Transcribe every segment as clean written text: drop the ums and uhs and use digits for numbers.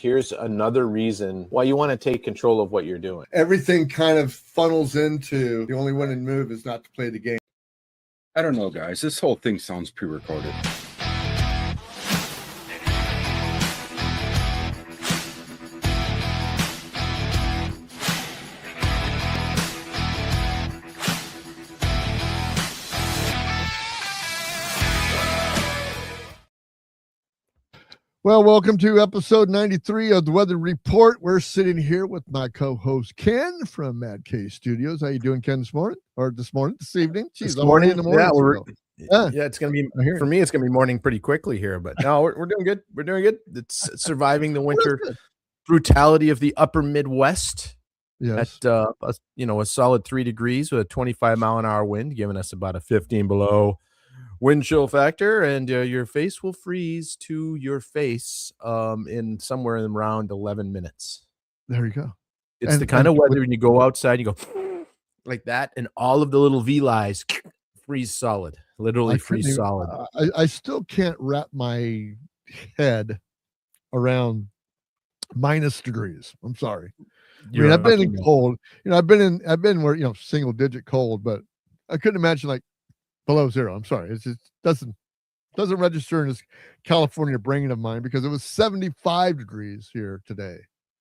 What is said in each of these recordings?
here's another reason why you want to take control of what you're doing. Everything kind of funnels into the only winning move is not to play the game. I don't know, guys. This whole thing sounds pre-recorded. Well, welcome to episode 93 of the Weather Report. We're sitting here with my co-host Ken from Mad K Studios. How you doing, Ken, this morning? Or this evening? Jeez, morning. In the morning. Yeah, it's going to be, for me, it's going to be morning pretty quickly here, but no, we're doing good. We're doing good. It's surviving the winter brutality of the upper Midwest. Yes. At, a solid 3 degrees with a 25-mile-an-hour wind, giving us about a 15 below wind chill factor, and your face will freeze to your face in somewhere in around 11 minutes. There you go. It's the kind of weather when you go outside, you go like that, and all of the little villi freeze solid, literally freeze solid. I still can't wrap my head around minus degrees. I'm sorry. I've been in cold. I've been where single digit cold, but I couldn't imagine like below zero. I'm sorry. It just doesn't register in this California brain of mine, because it was 75 degrees here today.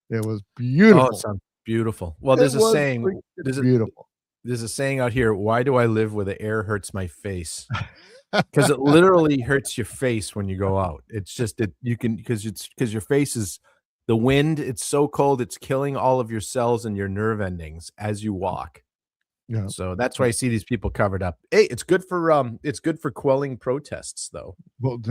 It was beautiful. Oh, it sounds beautiful. Well, there's a saying. There's a saying out here. Why do I live where the air hurts my face? Because it literally hurts your face when you go out. It's just that you can, because your face is the wind. It's so cold. It's killing all of your cells and your nerve endings as you walk. Yeah. So that's why I see these people covered up. Hey, it's good for quelling protests, though. Well,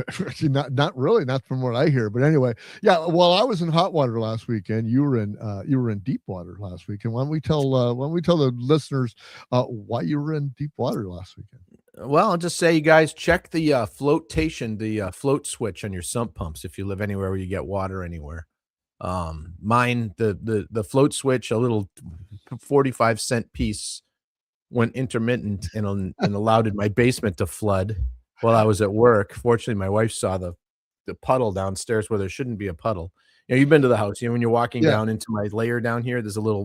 not really, not from what I hear. But anyway, yeah. While I was in hot water last weekend, you were in deep water last weekend. Why don't we tell the listeners why you were in deep water last weekend? Well, I'll just say, you guys, check the flotation, the float switch on your sump pumps if you live anywhere where you get water anywhere. Mine, the float switch, a little 45-cent piece, went intermittent and allowed in my basement to flood while I was at work. Fortunately, my wife saw the puddle downstairs where there shouldn't be a puddle. You've been to the house. When you're walking down into my layer down here, there's a little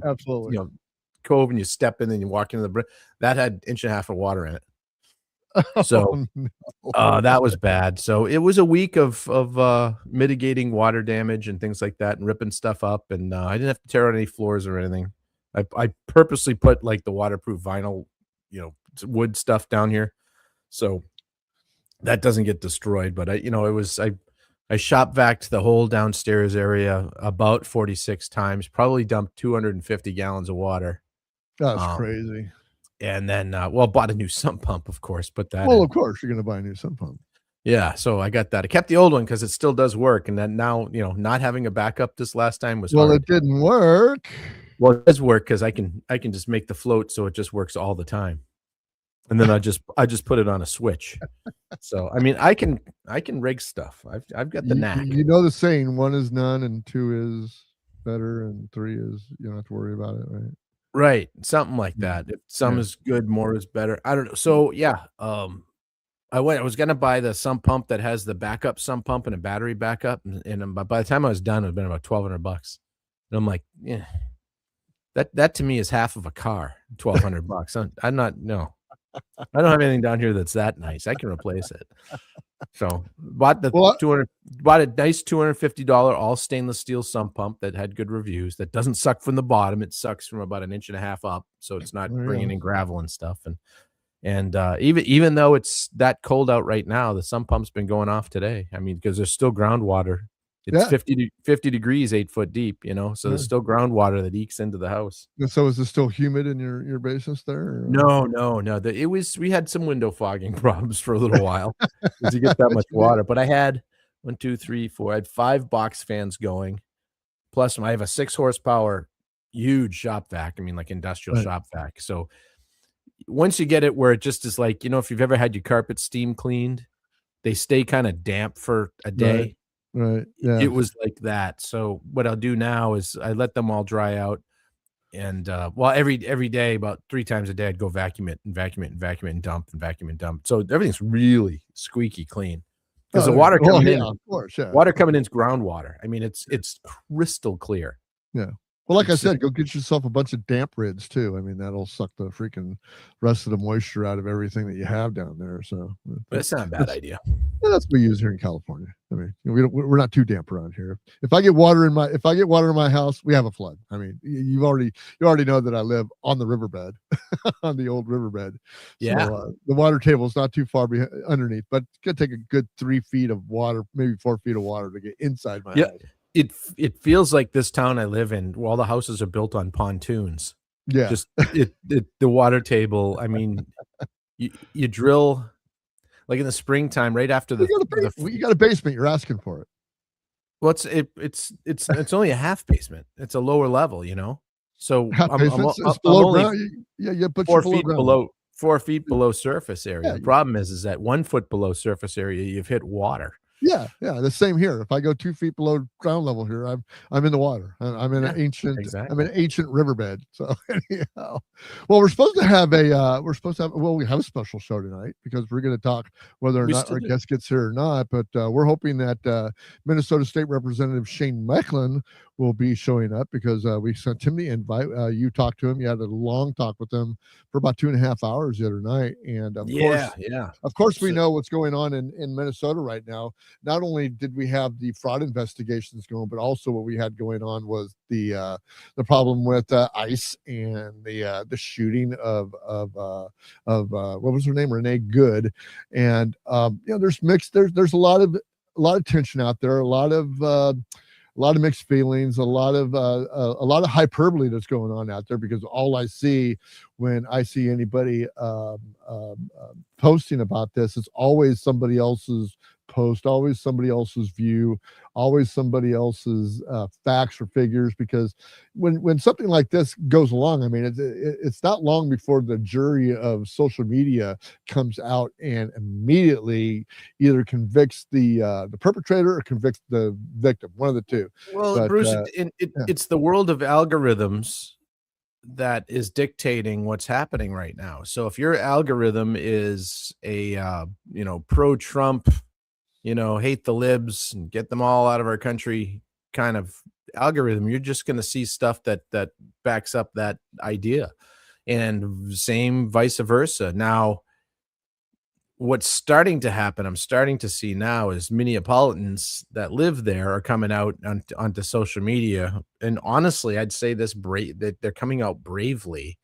cove, and you step in and you walk into the that had 1.5 inches of water in it. So that was bad. So it was a week of mitigating water damage and things like that, and ripping stuff up. And I didn't have to tear out any floors or anything. I purposely put like the waterproof vinyl, wood stuff down here, so that doesn't get destroyed. But I shop vacuumed the whole downstairs area about 46 times, probably dumped 250 gallons of water. That's crazy. And then, bought a new sump pump, of course. But that, of course, you're going to buy a new sump pump. Yeah, so I got that. I kept the old one because it still does work. And then now, not having a backup this last time was hard. It didn't work. Well, it does work because I can just make the float so it just works all the time, and then I just put it on a switch. So I can rig stuff. I've got the knack. The saying: 1 is none, and 2 is better, and 3 is you don't have to worry about it, right? Right, something like that. If some is good, more is better. I don't know. So yeah, I was gonna buy the sump pump that has the backup sump pump and a battery backup, and by the time I was done, it had been about $1,200. And I'm like, yeah. That to me is half of a car, $1,200. I don't have anything down here that's that nice. I can replace it. So bought a nice $250 all stainless steel sump pump that had good reviews. That doesn't suck from the bottom; it sucks from about 1.5 inches up, so it's not bringing in gravel and stuff. And even though it's that cold out right now, the sump pump's been going off today. Because there's still groundwater. It's 50 degrees, 8 foot deep, so there's still groundwater that ekes into the house. And so is it still humid in your basement there? No. We had some window fogging problems for a little while because you get that much water. But I had 1, 2, 3, 4. I had 5 box fans going. Plus, I have a 6 horsepower, huge shop vac. Like industrial shop vac. So once you get it where it just is like, if you've ever had your carpet steam cleaned, they stay kind of damp for a day. Right. Yeah. It was like that. So what I'll do now is I let them all dry out, and every day, about 3 times a day, I'd go vacuum it and dump and vacuum and dump. So everything's really squeaky clean. because the water coming in, of course, yeah. water coming in is groundwater. I mean, it's crystal clear. Yeah. Well, like I It's said, go get yourself a bunch of damp rids too. I mean, that'll suck the freaking rest of the moisture out of everything that you have down there. So, But it's not a bad idea. yeah, that's what we use here in California. I mean, we're not too damp around here. If I get water in my house, we have a flood. I mean, you already know that I live on the riverbed, on the old riverbed. Yeah. So, the water table is not too far underneath, but it's gonna take a good 3 feet of water, maybe 4 feet of water to get inside my house. It feels like this town I live in, all the houses are built on pontoons. Yeah. Just the water table. I mean, you drill like in the springtime, right after you got a basement. You're asking for it. Well, it's only a half basement. It's a lower level, you know. So It's below ground. You put 4 your feet below 4 feet below surface area. Yeah, the problem is that 1 foot below surface area, you've hit water. Yeah, the same here. If I go 2 feet below ground level here, I'm in the water. I'm in an ancient riverbed. So anyhow, well, we have a special show tonight because we're going to talk whether or not our guest gets here or not. But we're hoping that Minnesota State Representative Shane Mekeland will be showing up because we sent him the invite. You talked to him. You had a long talk with him for about 2.5 hours the other night. And of course, we know what's going on in Minnesota right now. Not only did we have the fraud investigations going, but also what we had going on was the problem with ICE and the shooting of what was her name, Renee Good, and there's a lot of tension out there, a lot of mixed feelings, a lot of hyperbole that's going on out there, because all I see when I see anybody posting about this, it's always somebody else's post, always somebody else's view, always somebody else's facts or figures, because when something like this goes along, I mean, it's not long before the jury of social media comes out and immediately either convicts the perpetrator or convicts the victim, one of the two. Well, Bruce, it's the world of algorithms that is dictating what's happening right now. So if your algorithm is a pro-Trump, hate the libs and get them all out of our country kind of algorithm, you're just going to see stuff that backs up that idea, and same vice versa. Now, what's starting to happen, I'm starting to see now, is Minneapolitans that live there are coming out onto social media, and honestly, I'd say that they're coming out bravely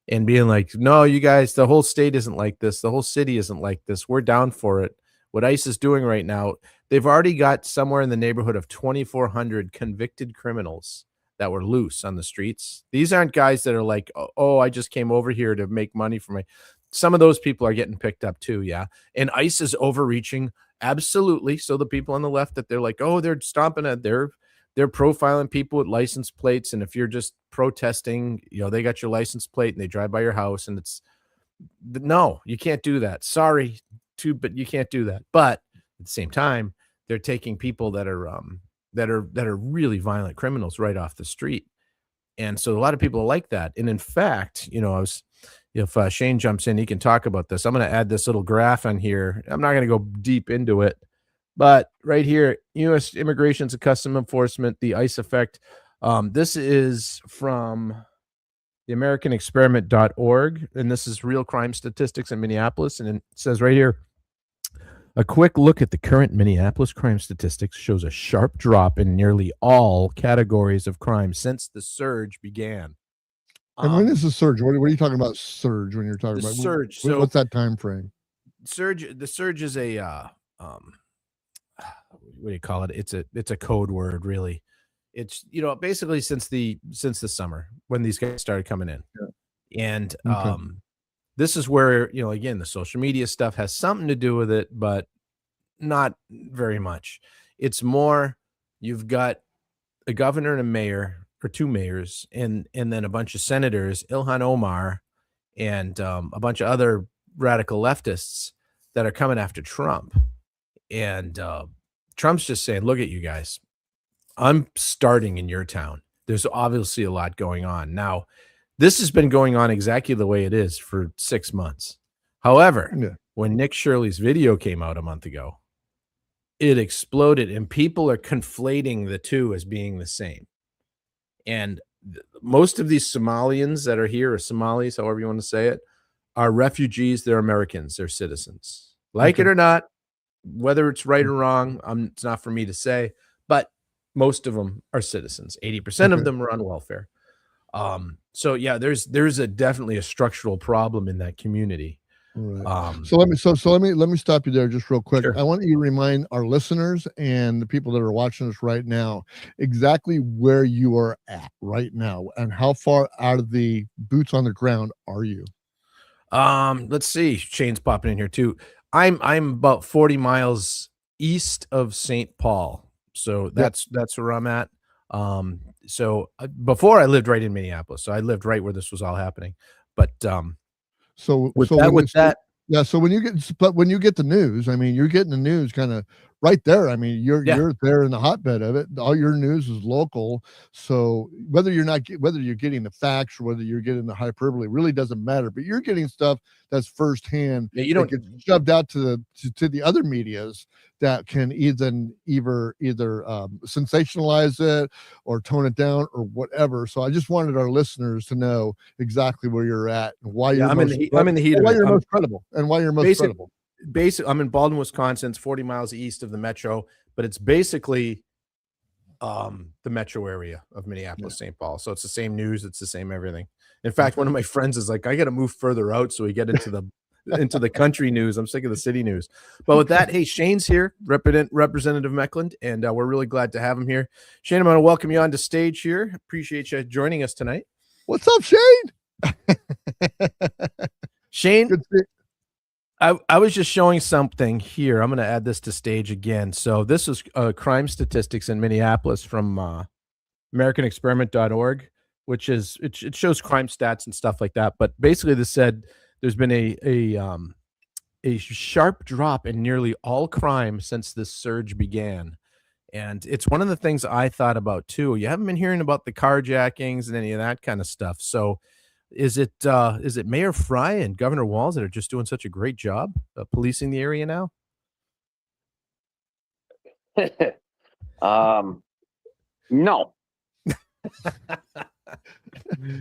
and being like, no, you guys, the whole state isn't like this, the whole city isn't like this, we're down for it. What ICE is doing right now, they've already got somewhere in the neighborhood of 2,400 convicted criminals that were loose on the streets. These aren't guys that are like, oh, I just came over here to make money for my. Some of those people are getting picked up too, yeah. And ICE is overreaching, absolutely. So the people on the left that they're like, oh, they're stomping at, they're profiling people with license plates, and if you're just protesting, they got your license plate and they drive by your house, and no, you can't do that. Sorry. But you can't do that. But at the same time, they're taking people that are really violent criminals right off the street, and so a lot of people are like that. And in fact, if Shane jumps in, he can talk about this. I'm going to add this little graph on here. I'm not going to go deep into it, but right here, U.S. Immigration and Customs Enforcement, the ICE effect. This is from the AmericanExperiment.org, and this is real crime statistics in Minneapolis, and it says right here, a quick look at the current Minneapolis crime statistics shows a sharp drop in nearly all categories of crime since the surge began. And when is the surge? What are you talking about, surge, when you're talking about surge? What's that time frame? The surge is a what do you call it? It's a code word, really. It's basically since the summer when these guys started coming in, and this is where again, the social media stuff has something to do with it, but not very much. It's more, you've got a governor and a mayor, or two mayors, and then a bunch of senators, Ilhan Omar, and a bunch of other radical leftists that are coming after Trump, and Trump's just saying, look at you guys. I'm starting in your town. There's obviously a lot going on. Now, this has been going on exactly the way it is for 6 months. However, when Nick Shirley's video came out a month ago, it exploded, and people are conflating the two as being the same. And most of these Somalians that are here, or Somalis, however you want to say it, are refugees. They're Americans. They're citizens. Like it or not, whether it's right or wrong, it's not for me to say, but most of them are citizens. 80% of them are on welfare. So yeah, there's definitely a structural problem in that community. Right. So let me stop you there just real quick. Sure. I want you to remind our listeners and the people that are watching us right now exactly where you are at right now and how far out of the boots on the ground are you? Let's see. Shane's popping in here too. I'm about 40 miles east of St. Paul. So that's where I'm at. So before I lived right in Minneapolis. So I lived right where this was all happening. But So with when you get the news, I mean, you're getting the news kind of right there. I mean, you're there in the hotbed of it. All your news is local. So whether you're getting the facts or whether you're getting the hyperbole really doesn't matter. But you're getting stuff that's firsthand. Yeah, you don't get shoved out to the other medias that can either sensationalize it or tone it down or whatever. So I just wanted our listeners to know exactly where you're at and why you're I'm in the heat of it. Why you're most credible and why you're most credible. I'm in Baldwin, Wisconsin. It's 40 miles east of the metro, but it's basically the metro area of Minneapolis, St. Paul. So it's the same news, it's the same everything. In fact, one of my friends is like, I got to move further out so we get into the country news. I'm sick of the city news. But with that, hey, Shane's here, Representative Mekeland, and we're really glad to have him here. Shane, I'm going to welcome you onto stage here. Appreciate you joining us tonight. What's up, Shane? Shane, I was just showing something here. I'm going to add this to stage again. So this is crime statistics in Minneapolis from AmericanExperiment.org, which is it shows crime stats and stuff like that. But basically, this said there's been a sharp drop in nearly all crime since this surge began, and it's one of the things I thought about too. You haven't been hearing about the carjackings and any of that kind of stuff. So is it Mayor Fry and Governor Walz that are just doing such a great job policing the area now? No.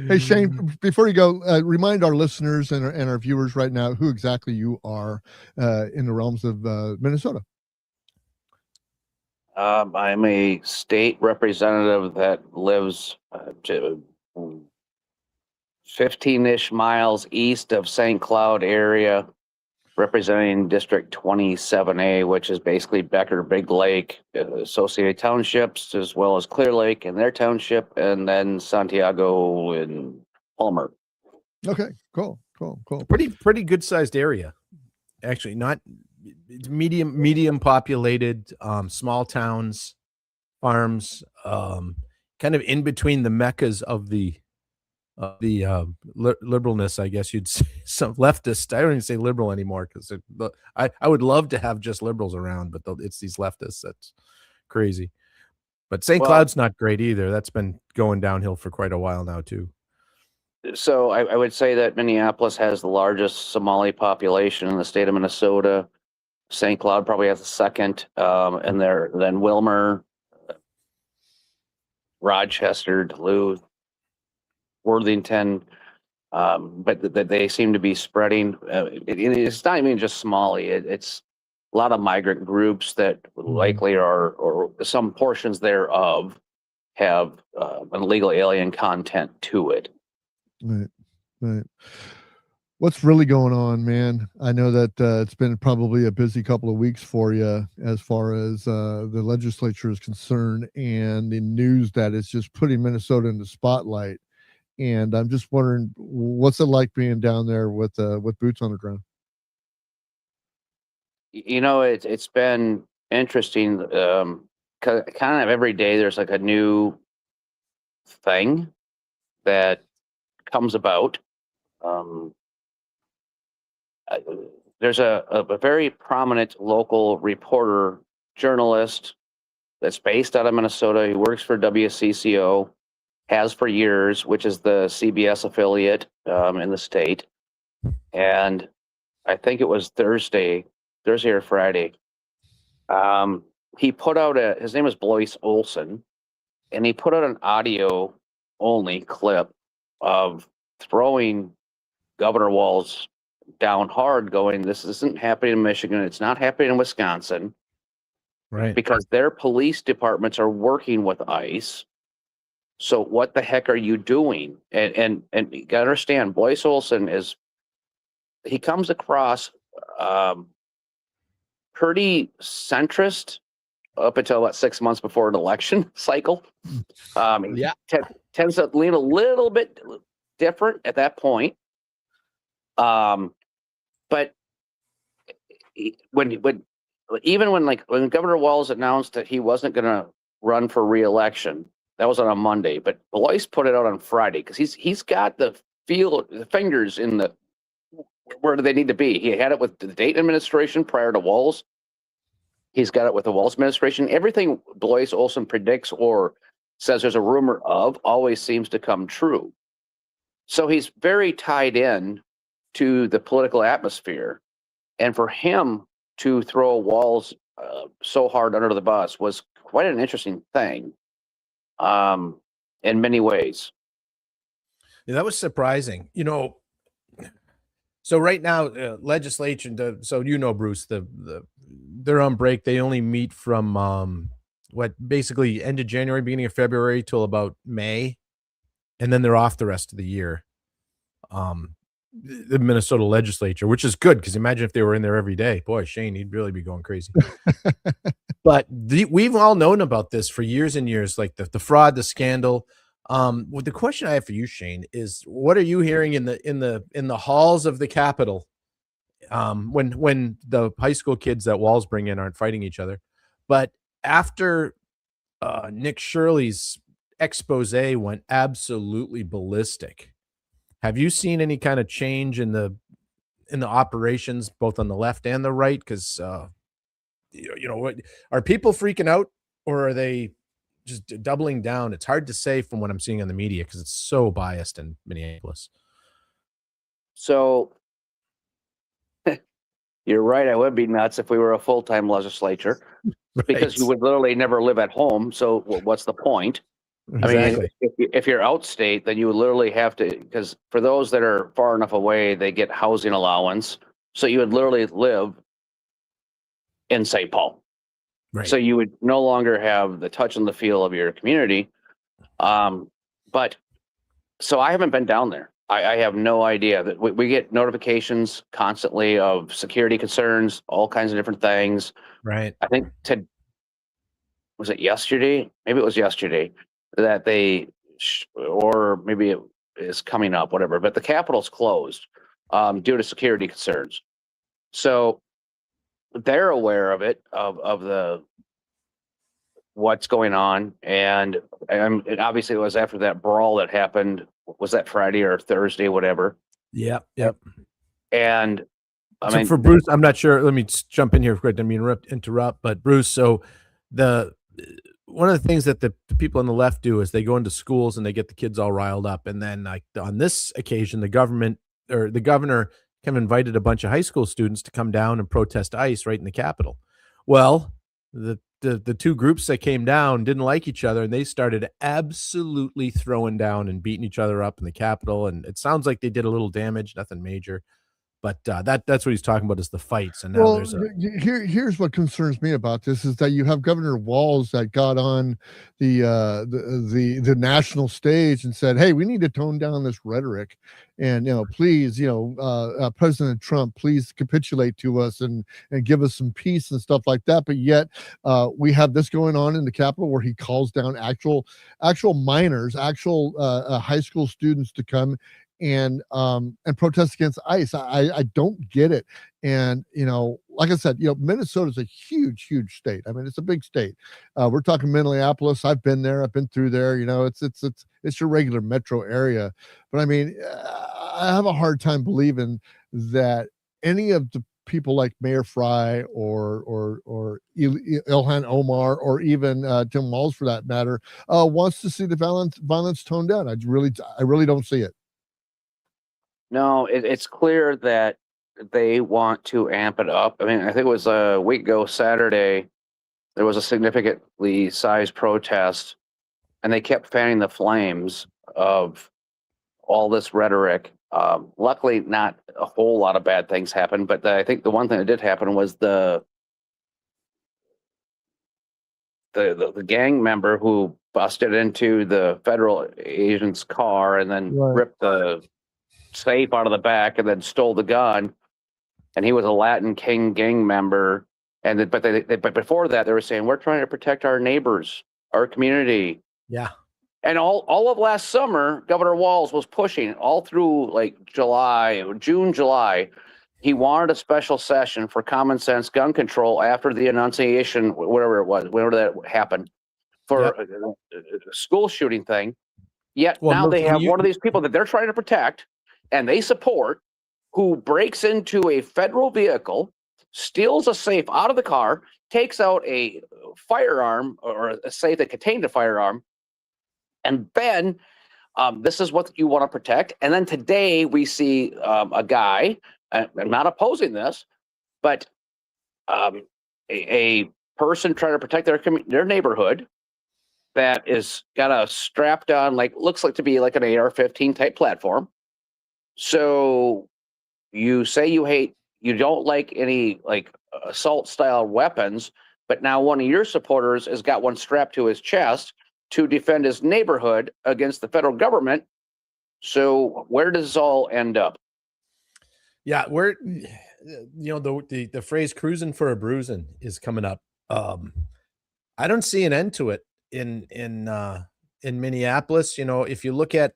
Hey, Shane, before you go, remind our listeners and our viewers right now who exactly you are in the realms of Minnesota. I'm a state representative that lives 15-ish miles east of St. Cloud area, representing District 27A, which is basically Becker, Big Lake, associated townships, as well as Clear Lake and their township, and then Santiago and Palmer. Okay, cool. Pretty good sized area, actually. Not medium populated, small towns, farms, kind of in between the meccas of the liberalness, I guess you'd say. Some leftist. I don't even say liberal anymore because I would love to have just liberals around, but it's these leftists that's crazy. But St. Cloud's not great either. That's been going downhill for quite a while now too. So I would say that Minneapolis has the largest Somali population in the state of Minnesota. St. Cloud probably has the second, and then Wilmer, Rochester, Duluth, Worthington, but they seem to be spreading. It's not even just Somali. It's a lot of migrant groups that likely are, or some portions thereof, have an illegal alien content to it. Right. What's really going on, man? I know that it's been probably a busy couple of weeks for you as far as the legislature is concerned, and the news that is just putting Minnesota in the spotlight. And I'm just wondering, what's it like being down there with boots on the ground? You know, it's been interesting. Kind of every day there's like a new thing that comes about. There's a very prominent local reporter, journalist that's based out of Minnesota. He works for WCCO, has for years, which is the CBS affiliate in the state. And I think it was Thursday or Friday, He put out his name is Blois Olson, and he put out an audio only clip of throwing Governor Walz down hard, going, this isn't happening in Michigan. It's not happening in Wisconsin. Right. Because their police departments are working with ICE. So what the heck are you doing? And you gotta understand, Blois Olson he comes across pretty centrist up until about 6 months before an election cycle. Yeah. Tends to lean a little bit different at that point. But when Governor Walz announced that he wasn't going to run for re-election, that was on a Monday, but Blois put it out on Friday because he's got the fingers in the where they need to be. He had it with the Dayton administration prior to Walz. He's got it with the Walz administration. Everything Blois Olson predicts or says there's a rumor of always seems to come true. So he's very tied in to the political atmosphere, and for him to throw Walz so hard under the bus was quite an interesting thing, in many ways. Yeah, that was surprising. So right now, legislation. Bruce, they're on break. They only meet from basically end of January, beginning of February till about May, and then they're off the rest of the year. The Minnesota legislature, which is good because imagine if they were in there every day. Boy, Shane, he'd really be going crazy. But we've all known about this for years and years, like the fraud, the scandal. Well, the question I have for you, Shane, is what are you hearing in the halls of the Capitol when the high school kids that Walz bring in aren't fighting each other, but after Nick Shirley's expose went absolutely ballistic? Have you seen any kind of change in the operations, both on the left and the right? Because are people freaking out, or are they just doubling down? It's hard to say from what I'm seeing on the media because it's so biased in Minneapolis. So you're right. I would be nuts if we were a full-time legislature, because you would literally never live at home. So what's the point? Exactly. I mean, if you're outstate, then you would literally have to, because for those that are far enough away, they get housing allowance. So you would literally live in St. Paul. Right. So you would no longer have the touch and the feel of your community. But so I haven't been down there. I have no idea. That we get notifications constantly of security concerns, all kinds of different things. Right. I think was it yesterday? Maybe it was yesterday that or maybe it is coming up, whatever. But the Capitol's closed due to security concerns. So they're aware of it, of what's going on, and it obviously was after that brawl that happened. Was that Friday or Thursday, whatever? Yep. And for Bruce, I'm not sure. Let me jump in here quick. I mean, interrupt, but Bruce. So one of the things that the people on the left do is they go into schools and they get the kids all riled up, and then like on this occasion, the governor kind of invited a bunch of high school students to come down and protest ICE right in the Capitol. Well, the two groups that came down didn't like each other, and they started absolutely throwing down and beating each other up in the Capitol. And it sounds like they did a little damage, nothing major. But that's what he's talking about, is the fights. And now here's what concerns me about this is that you have Governor Walz that got on the national stage and said, "Hey, we need to tone down this rhetoric, and please, President Trump, please capitulate to us and give us some peace and stuff like that." But yet, we have this going on in the Capitol where he calls down actual minors, high school students to come and protest against ICE. I don't get it. And like I said, Minnesota is a huge state. I mean, it's a big state. We're talking Minneapolis. I've been there. I've been through there. It's your regular metro area. But I mean, I have a hard time believing that any of the people like Mayor Fry or Ilhan Omar or even Tim Walz, for that matter, wants to see the violence toned down. I really don't see it. No, it's clear that they want to amp it up. I mean, I think it was a week ago Saturday, there was a significantly sized protest, and they kept fanning the flames of all this rhetoric. Luckily, not a whole lot of bad things happened, but I think the one thing that did happen was the gang member who busted into the federal agent's car and then Right. ripped the safe out of the back and then stole the gun. And he was a Latin King gang member. And but before that, they were saying, we're trying to protect our neighbors, our community. Yeah. And all of last summer, Governor Walz was pushing all through like June, July. He wanted a special session for common sense gun control after the enunciation, whatever that happened, for a school shooting thing. Yet now they have one of these people that they're trying to protect and they support, who breaks into a federal vehicle, steals a safe out of the car, takes out a firearm or a safe that contained a firearm, and then this is what you want to protect. And then today we see a guy, I'm not opposing this, but a person trying to protect their neighborhood that is got a strapped on, looks like to be like an AR-15 type platform. So you say you don't like any assault style weapons, but now one of your supporters has got one strapped to his chest to defend his neighborhood against the federal government. So where does this all end up? Yeah, the phrase "cruising for a bruising" is coming up. I don't see an end to it in Minneapolis. If you look at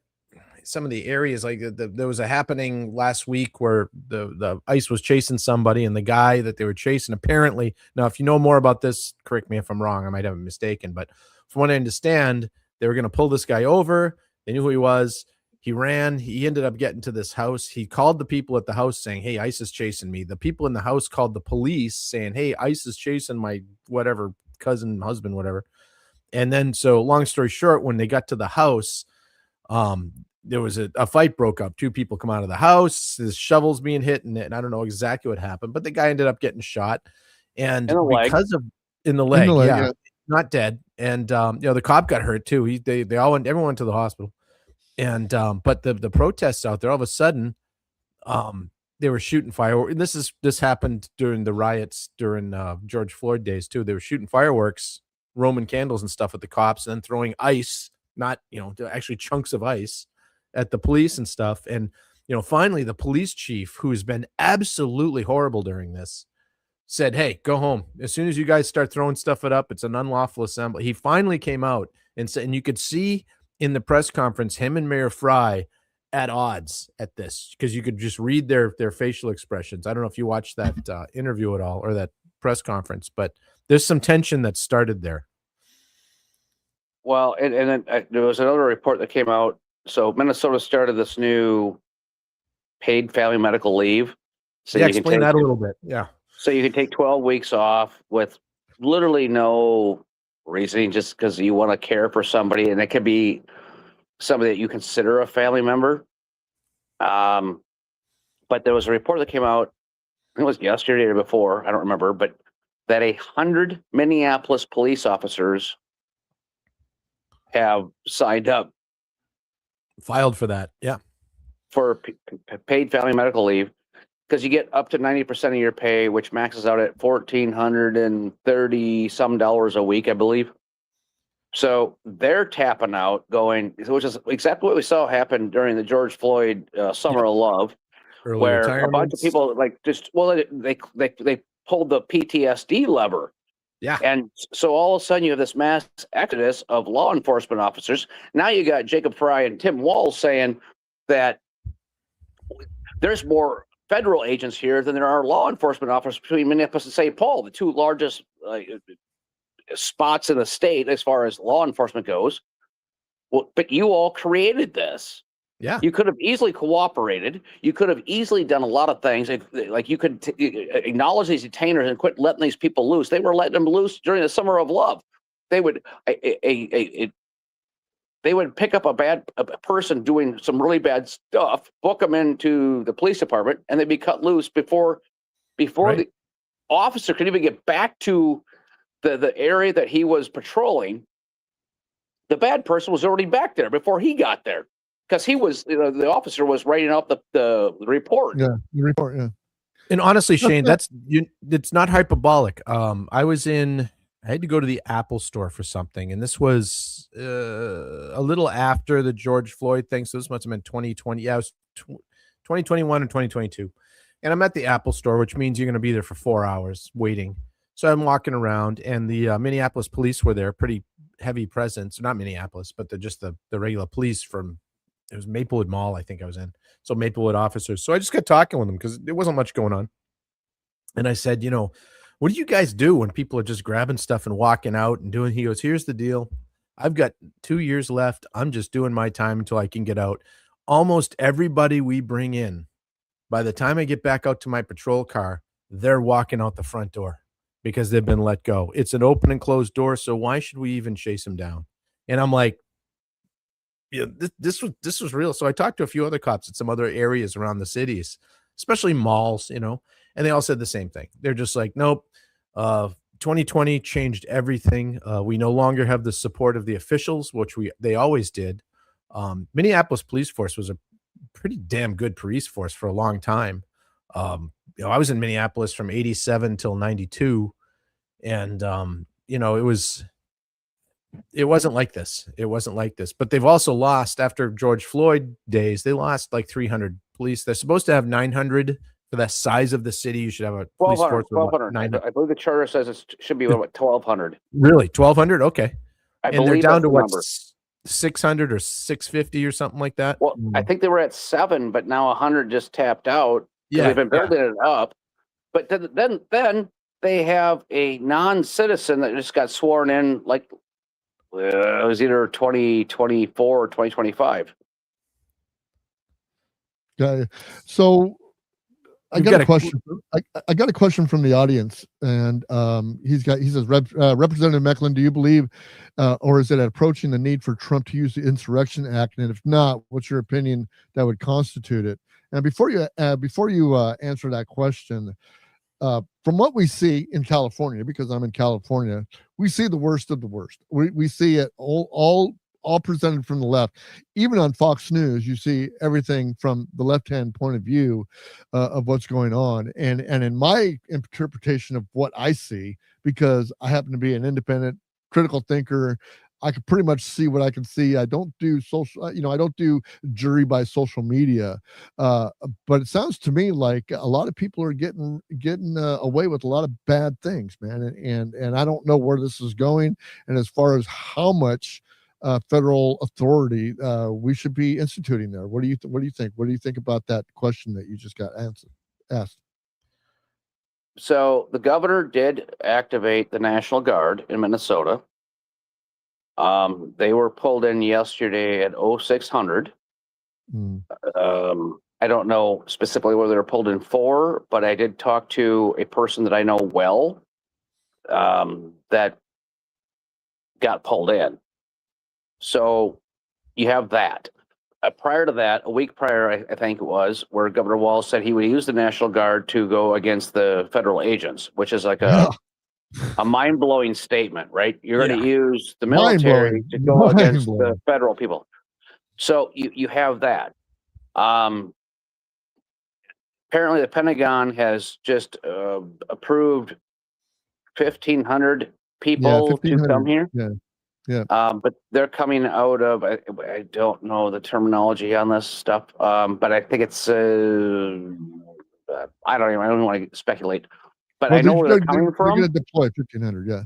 some of the areas, there was a happening last week where the ICE was chasing somebody, and the guy that they were chasing, apparently, now if you know more about this, correct me if I'm wrong, I might have been mistaken, but from what I understand, they were going to pull this guy over. They knew who he was. He ran. He ended up getting to this house. He called the people at the house saying, "Hey, ICE is chasing me." The people in the house called the police saying, "Hey, ICE is chasing my whatever cousin, husband, whatever." And then, so long story short, when they got to the house, there was a fight broke up. Two people come out of the house. There's shovels being hit, and I don't know exactly what happened, but the guy ended up getting shot. And in the leg, yeah, not dead. And the cop got hurt too. Everyone went to the hospital. And but the protests out there, all of a sudden, they were shooting fireworks. And this happened during the riots during George Floyd days too. They were shooting fireworks, Roman candles and stuff at the cops, and then throwing ice, not actually chunks of ice, at the police and stuff. And finally, the police chief, who's been absolutely horrible during this, said, "Hey, go home. As soon as you guys start throwing stuff up, it's an unlawful assembly." He finally came out and said, and you could see in the press conference, him and Mayor Fry at odds at this, because you could just read their facial expressions. I don't know if you watched that interview at all, or that press conference, but there's some tension that started there. Well, and then there was another report that came out. So Minnesota started this new paid family medical leave. So yeah, explain that a little bit. Yeah. So you can take 12 weeks off with literally no reasoning, just because you want to care for somebody, and it could be somebody that you consider a family member. But there was a report that came out, I think it was yesterday or before, I don't remember, but that 100 Minneapolis police officers have signed up, filed for that. Yeah. For paid family medical leave, because you get up to 90% of your pay, which maxes out at $1,430 some dollars a week, I believe. So they're tapping out, going, which is exactly what we saw happen during the George Floyd Summer of Love, early where a bunch of people they pulled the PTSD lever. Yeah. And so all of a sudden you have this mass exodus of law enforcement officers. Now you got Jacob Fry and Tim Walz saying that there's more federal agents here than there are law enforcement officers between Minneapolis and St. Paul, the two largest spots in the state as far as law enforcement goes. Well, but you all created this. Yeah. You could have easily cooperated. You could have easily done a lot of things. Like you could acknowledge these detainers and quit letting these people loose. They were letting them loose during the Summer of Love. They would pick up a person doing some really bad stuff, book them into the police department, and they'd be cut loose before right. the officer could even get back to the area that he was patrolling, the bad person was already back there before he got there, because he was, the officer was writing up the report. Yeah, the report. Yeah. And honestly, Shane, it's not hyperbolic. I had to go to the Apple store for something, and this was a little after the George Floyd thing. So this must have been 2020. Yeah, it was 2021 or 2022. And I'm at the Apple store, which means you're going to be there for 4 hours waiting. So I'm walking around, and the Minneapolis police were there, pretty heavy presence. Not Minneapolis, but just the regular police from, it was Maplewood Mall, I think I was in. So Maplewood officers. So I just got talking with them because there wasn't much going on. And I said, what do you guys do when people are just grabbing stuff and walking out and doing? He goes, here's the deal. I've got 2 years left. I'm just doing my time until I can get out. Almost everybody we bring in, by the time I get back out to my patrol car, they're walking out the front door because they've been let go. It's an open and closed door, so why should we even chase them down? And I'm like, yeah, this was real. So I talked to a few other cops at some other areas around the cities, especially malls, and they all said the same thing. They're just like, nope, 2020 changed everything. We no longer have the support of the officials, which they always did. Minneapolis police force was a pretty damn good police force for a long time. I was in Minneapolis from 87 till 92. And, it wasn't like this. It wasn't like this, but they've also lost, after George Floyd days, they lost like 300 police. They're supposed to have 900 for the size of the city. You should have a police force. 1,200. I believe the charter says it should be 1,200. Really? 1,200? Okay. And they're down to what? 600 or 650 or something like that. Well, I think they were at 7, but now 100 just tapped out. Yeah, they've been building it up. But then they have a non-citizen that just got sworn in, like it was either 2024 or 2025. Yeah. So I got a question. I got a question from the audience, and he says, Representative Mekeland, do you believe, or is it approaching the need for Trump to use the Insurrection Act? And if not, what's your opinion that would constitute it? And before you answer that question, from what we see in California, because I'm in California, we see the worst of the worst. We see it all presented from the left. Even on Fox News, you see everything from the left-hand point of view of what's going on. And in my interpretation of what I see, because I happen to be an independent critical thinker, I can pretty much see what I can see. I don't do I don't do jury by social media. But it sounds to me like a lot of people are getting away with a lot of bad things, man. And I don't know where this is going. And as far as how much federal authority we should be instituting there, what do you think? What do you think about that question that you just got asked? So the governor did activate the National Guard in Minnesota. They were pulled in yesterday at 0600. I don't know specifically whether they were pulled in for, but I did talk to a person that I know well that got pulled in. So you have that. Prior to that, a week prior, I think it was, where Governor Walz said he would use the National Guard to go against the federal agents, which is like a mind-blowing statement, right? You're going to use the military to go against the federal people. So you have that. Apparently, the Pentagon has just approved 1,500 people to come here. Yeah. But they're coming out of, I don't know the terminology on this stuff, but I think it's, I don't want to speculate, but I know where they're coming from. They're going to deploy 1,500, yeah.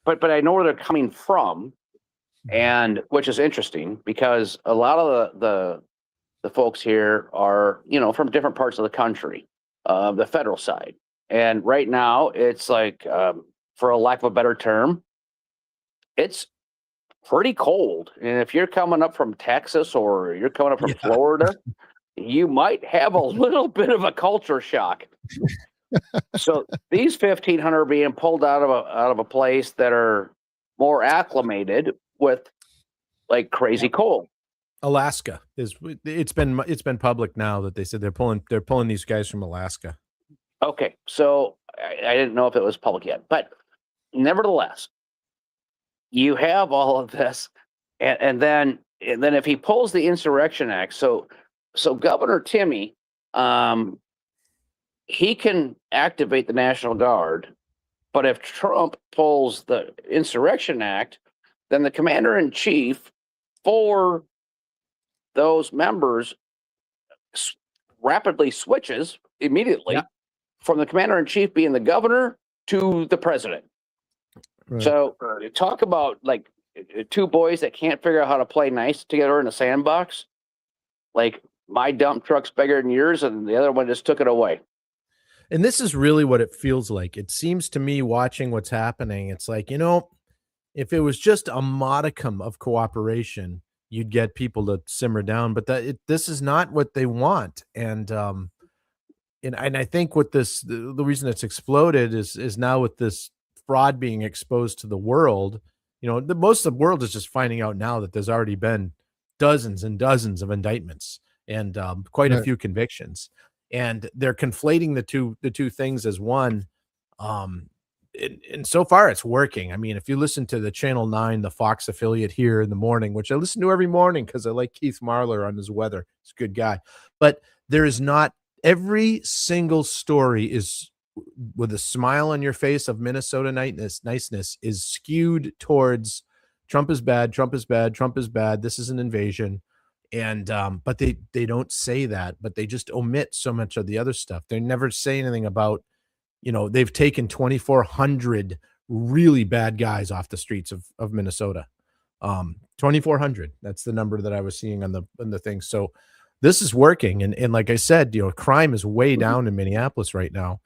But I know where they're coming from, and which is interesting because a lot of the folks here are, from different parts of the country, the federal side. And right now it's like, for a lack of a better term, it's pretty cold. And if you're coming up from Texas or you're coming up from Florida, you might have a little bit of a culture shock. So these 1,500 are being pulled out of a place that are more acclimated with like crazy cold. Alaska it's been public now that they said they're pulling these guys from Alaska. Okay, so I didn't know if it was public yet, but nevertheless, you have all of this, and then if he pulls the Insurrection Act, so Governor Timmy, he can activate the National Guard, but if Trump pulls the Insurrection Act, then the commander-in-chief for those members rapidly switches immediately from the commander-in-chief being the governor to the president. Right. So talk about like two boys that can't figure out how to play nice together in a sandbox. Like my dump truck's bigger than yours, and the other one just took it away. And this is really what it feels like. It seems to me, watching what's happening, it's like, if it was just a modicum of cooperation, you'd get people to simmer down. But this is not what they want. And I think what the reason it's exploded is now with this fraud being exposed to the world. Most of the world is just finding out now that there's already been dozens and dozens of indictments and quite a few convictions. And they're conflating the two things as one. And so far it's working. I mean, if you listen to the Channel 9, the Fox affiliate here in the morning, which I listen to every morning because I like Keith Marler on his weather. He's a good guy. But there is not every single story is with a smile on your face of Minnesota niceness is skewed towards Trump is bad, Trump is bad, Trump is bad. This is an invasion. And but they don't say that, but they just omit so much of the other stuff. They never say anything about, they've taken 2,400 really bad guys off the streets of Minnesota. 2,400. That's the number that I was seeing on the thing. So this is working. And like I said, crime is way down in Minneapolis right now.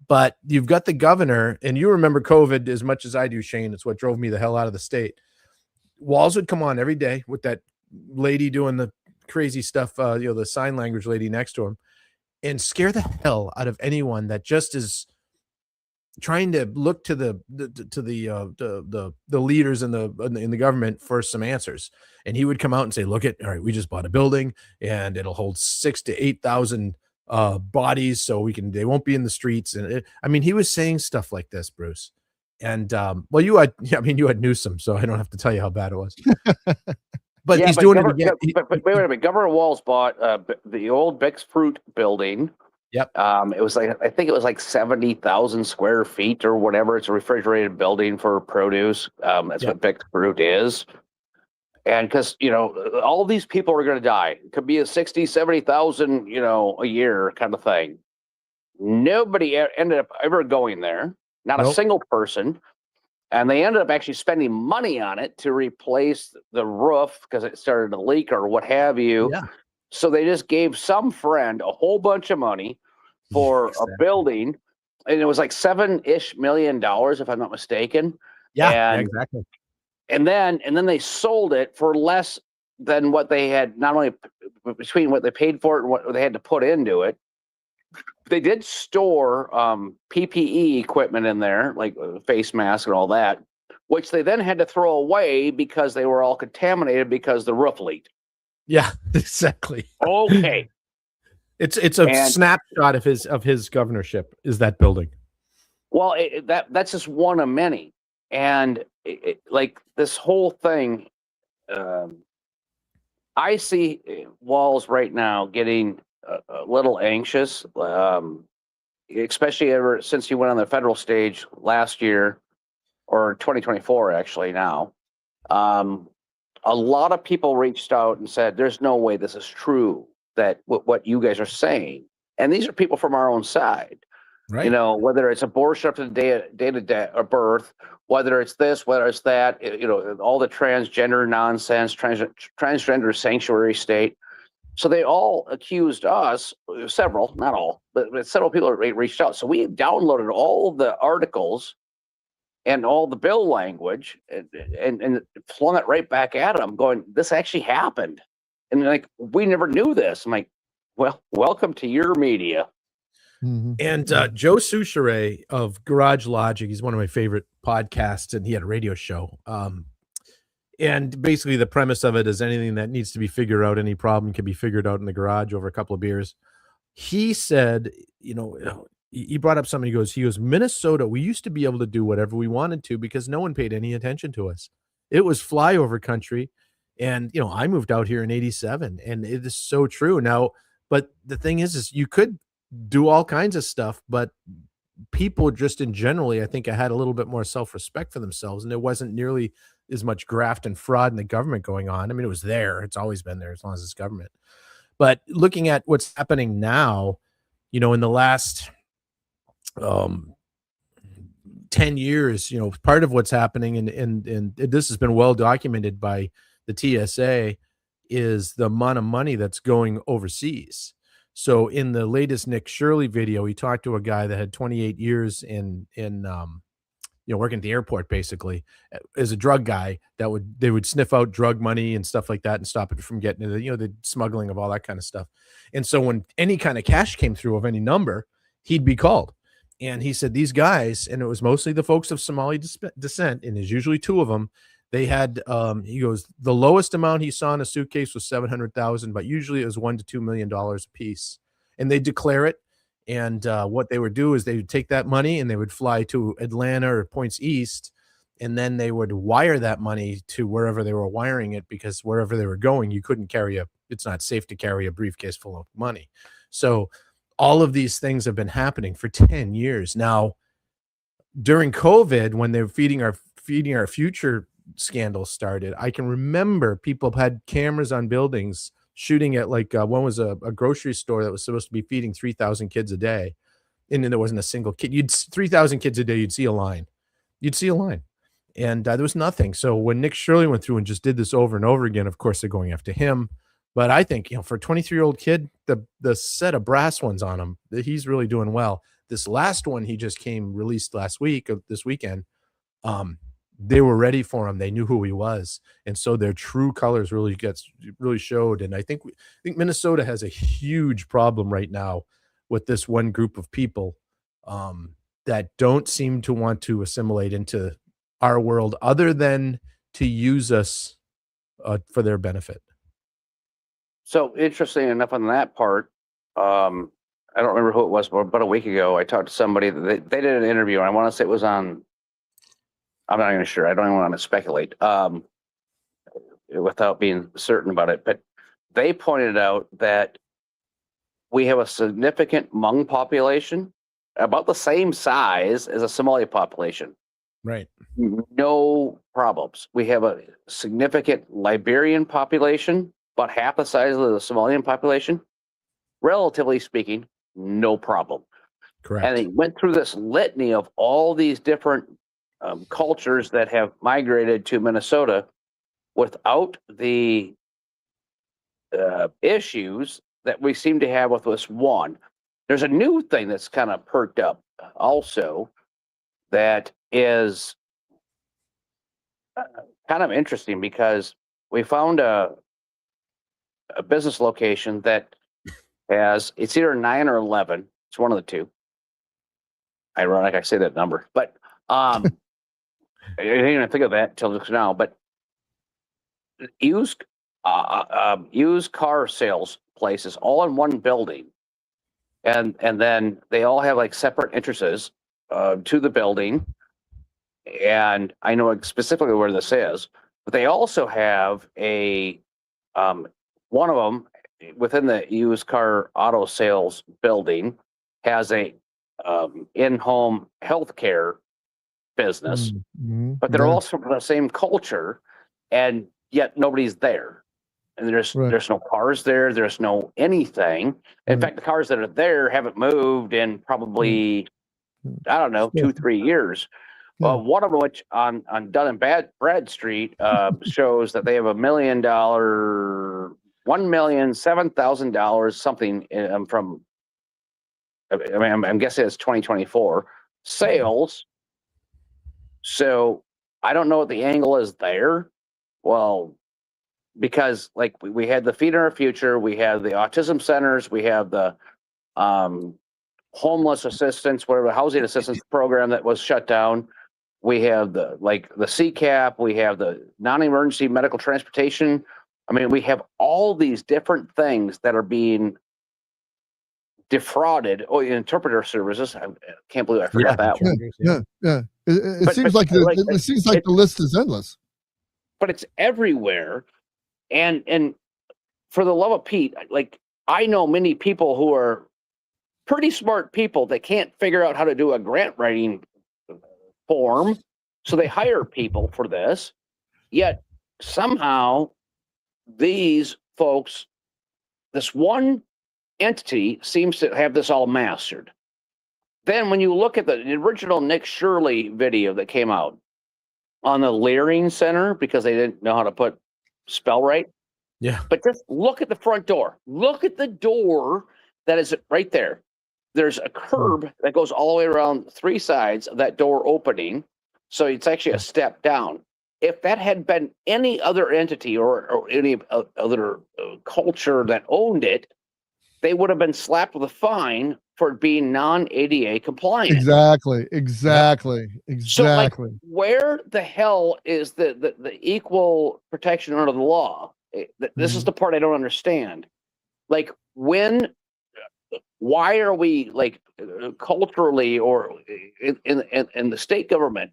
But you've got the governor, and you remember COVID as much as I do, Shane. It's what drove me the hell out of the state. Walls would come on every day with that lady doing the crazy stuff, the sign language lady next to him, and scare the hell out of anyone that just is trying to look to the leaders in the government for some answers. And he would come out and say, all right, we just bought a building and it'll hold 6,000 to 8,000 bodies, so they won't be in the streets. And he was saying stuff like this, Bruce. And you had Newsom, so I don't have to tell you how bad it was. But he's doing it again. But wait a minute. Governor Walz bought the old Bix Fruit building. Yep. It was I think it was like 70,000 square feet or whatever. It's a refrigerated building for produce. That's what Bix Fruit is. And because, all these people are going to die. It could be a 60, 70,000, a year kind of thing. Nobody ended up ever going there. Not a single person. And they ended up actually spending money on it to replace the roof because it started to leak or what have you. Yeah. So they just gave some friend a whole bunch of money for a building. And it was like $7-ish million, if I'm not mistaken. Yeah, exactly. And then they sold it for less than what they had, not only between what they paid for it and what they had to put into it. They did store PPE equipment in there, like face masks and all that, which they then had to throw away because they were all contaminated because the roof leaked. Yeah, exactly. Okay. It's a snapshot of his governorship is that building. Well, that's just one of many. And like this whole thing, I see Walz right now getting a little anxious, especially ever since he went on the federal stage last year, or 2024 actually now. A lot of people reached out and said, there's no way this is true, that what you guys are saying. And these are people from our own side. Right. Whether it's abortion up to the day of birth, whether it's this, whether it's that, all the transgender nonsense, transgender sanctuary state. So they all accused us, several, not all, but several people reached out. So we downloaded all the articles and all the bill language and flung it right back at them, going, this actually happened. And they're like, we never knew this. I'm like, well, welcome to your media. Mm-hmm. And Joe Souchere of Garage Logic, he's one of my favorite podcasts, and he had a radio show. And basically the premise of it is anything that needs to be figured out, any problem can be figured out in the garage over a couple of beers. He said, he brought up something. He goes, Minnesota, we used to be able to do whatever we wanted to because no one paid any attention to us. It was flyover country. And, you know, I moved out here in 87 and it is so true now. But the thing is you could do all kinds of stuff, but people just in generally, I think I had a little bit more self-respect for themselves. And there wasn't nearly as much graft and fraud in the government going on. I mean, it was there. It's always been there as long as it's government. But looking at what's happening now, you know, in the last 10 years, you know, part of what's happening, and this has been well documented by the TSA, is the amount of money that's going overseas. So in the latest Nick Shirley video, he talked to a guy that had 28 years in you know, working at the airport, basically as a drug guy they would sniff out drug money and stuff like that and stop it from getting into the, you know, the smuggling of all that kind of stuff. And so when any kind of cash came through of any number, he'd be called. And he said these guys, and it was mostly the folks of Somali descent, and there's usually two of them. They had, he goes, the lowest amount he saw in a suitcase was 700,000, but usually it was $1 to $2 million a piece. And they declare it. And what they would do is they would take that money and they would fly to Atlanta or points east, and then they would wire that money to wherever they were wiring it, because wherever they were going, you couldn't carry it's not safe to carry a briefcase full of money. So all of these things have been happening for 10 years. Now, during COVID, when they were feeding our future scandal started, I can remember people had cameras on buildings shooting at, like, one was a grocery store that was supposed to be feeding 3,000 kids a day, and then there wasn't a single kid. 3,000 kids a day, you'd see a line, and there was nothing. So when Nick Shirley went through and just did this over and over again, of course they're going after him. But I think, you know, for a 23-year-old kid, the set of brass ones on him, he's really doing well. This last one he just released last week, this weekend, they were ready for him. They knew who he was. And so their true colors really showed. And I think Minnesota has a huge problem right now with this one group of people that don't seem to want to assimilate into our world other than to use us for their benefit. So interesting enough on that part, I don't remember who it was, but about a week ago, I talked to somebody that they did an interview, and I want to say it was on, I'm not even sure. I don't even want to speculate without being certain about it. But they pointed out that we have a significant Hmong population, about the same size as a Somali population. Right. No problems. We have a significant Liberian population, about half the size of the Somalian population. Relatively speaking, no problem. Correct. And they went through this litany of all these different cultures that have migrated to Minnesota without the issues that we seem to have with this one. There's a new thing that's kind of perked up also that is kind of interesting, because we found a business location that has, it's either 9 or 11. It's one of the two. Ironic I say that number, but I didn't even think of that until just now. But used car sales places all in one building, and then they all have like separate entrances to the building. And I know specifically where this is, but they also have a one of them within the used car auto sales building has a in-home healthcare business, but they're also from the same culture, and yet nobody's there. And there's no cars there. There's no anything. In fact, the cars that are there haven't moved in probably, I don't know, 2-3 years. One of them, which on Dun and Brad Street, shows that they have $1,007,000 something from. I mean, I'm guessing it's 2024 sales. So I don't know what the angle is there. Well, because like we had the Feed Our Future, we have the autism centers, we have the homeless assistance, whatever, housing assistance program that was shut down. We have the CCAP, we have the non-emergency medical transportation. I mean, we have all these different things that are being defrauded. Oh, interpreter services. I can't believe I forgot that one. Yeah. It But- seems but, like it seems like it- the list is endless. But it's everywhere. And for the love of Pete, like, I know many people who are pretty smart people that can't figure out how to do a grant writing form. So they hire people for this. Yet somehow these folks, this one entity seems to have this all mastered. Then when you look at the original Nick Shirley video that came out on the Leering Center, because they didn't know how to spell right. Yeah. But just look at the front door. Look at the door that is right there. There's a curb that goes all the way around 3 sides of that door opening. So it's actually a step down. If that had been any other entity or any other culture that owned it, they would have been slapped with a fine for being non-ADA compliant. Exactly. So, like, where the hell is the equal protection under the law? This is the part I don't understand. Like, why are we, like, culturally or in the state government,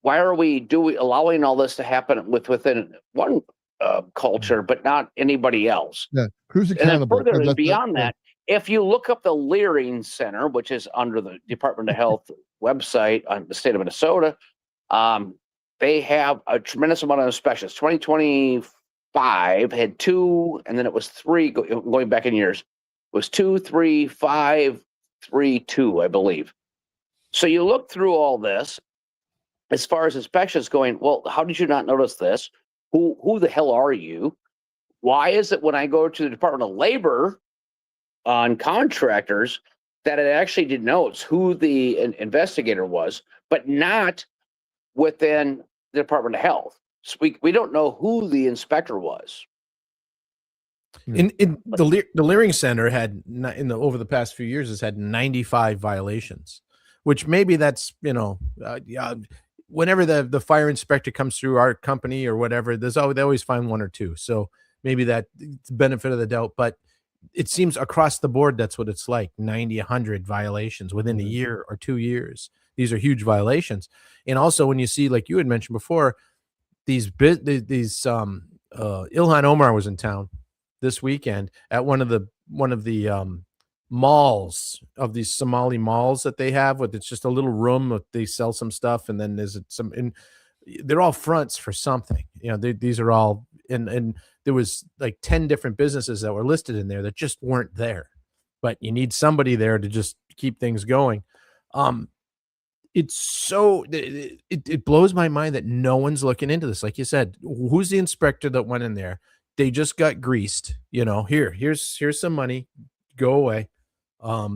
why are we allowing all this to happen within one culture, but not anybody else? Yeah. Who's accountable? And then further beyond that, if you look up the Leering Center, which is under the Department of Health website on the state of Minnesota, they have a tremendous amount of inspections. 2025 had 2, and then it was 3 going back in years. It was 2, 3, 5, 3, 2, I believe. So you look through all this as far as inspections going, well, how did you not notice this? Who the hell are you? Why is it when I go to the Department of Labor on contractors that it actually denotes who the investigator was, but not within the Department of Health? So we don't know who the inspector was. In the Leering Center had over the past few years has had 95 violations, which maybe that's whenever the fire inspector comes through our company or whatever, they always find 1 or 2. So maybe that's the benefit of the doubt, but it seems across the board that's what it's like. 90, 100 violations within a year or 2 years. These are huge violations. And also when you see, like you had mentioned before, Ilhan Omar was in town this weekend at one of the malls of these Somali malls that they have, with it's just a little room that they sell some stuff, and then there's they're all fronts for something. These are all and there was like 10 different businesses that were listed in there that just weren't there, but you need somebody there to just keep things going. It's so it blows my mind that no one's looking into this. Like you said, who's the inspector that went in there? They just got greased. Here's some money, go away. I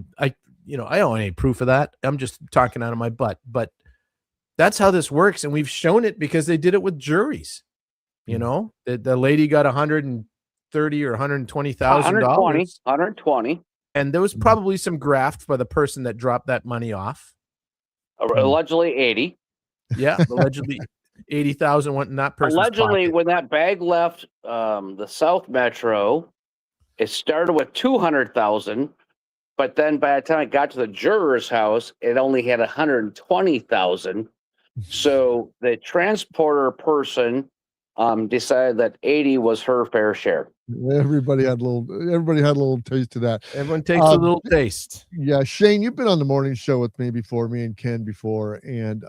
don't have any proof of that. I'm just talking out of my butt, but that's how this works. And we've shown it because they did it with juries. The lady got $130,000 or $120,000. 120. And there was probably some graft by the person that dropped that money off. Allegedly 80. Yeah, allegedly 80,000 went in that person's allegedly pocket. When that bag left the South Metro, it started with 200,000, but then by the time it got to the juror's house, it only had 120,000. So the transporter person decided that 80 was her fair share. Everybody had a little taste of that. Everyone takes a little taste. Yeah, Shane, you've been on the morning show with me and Ken before, and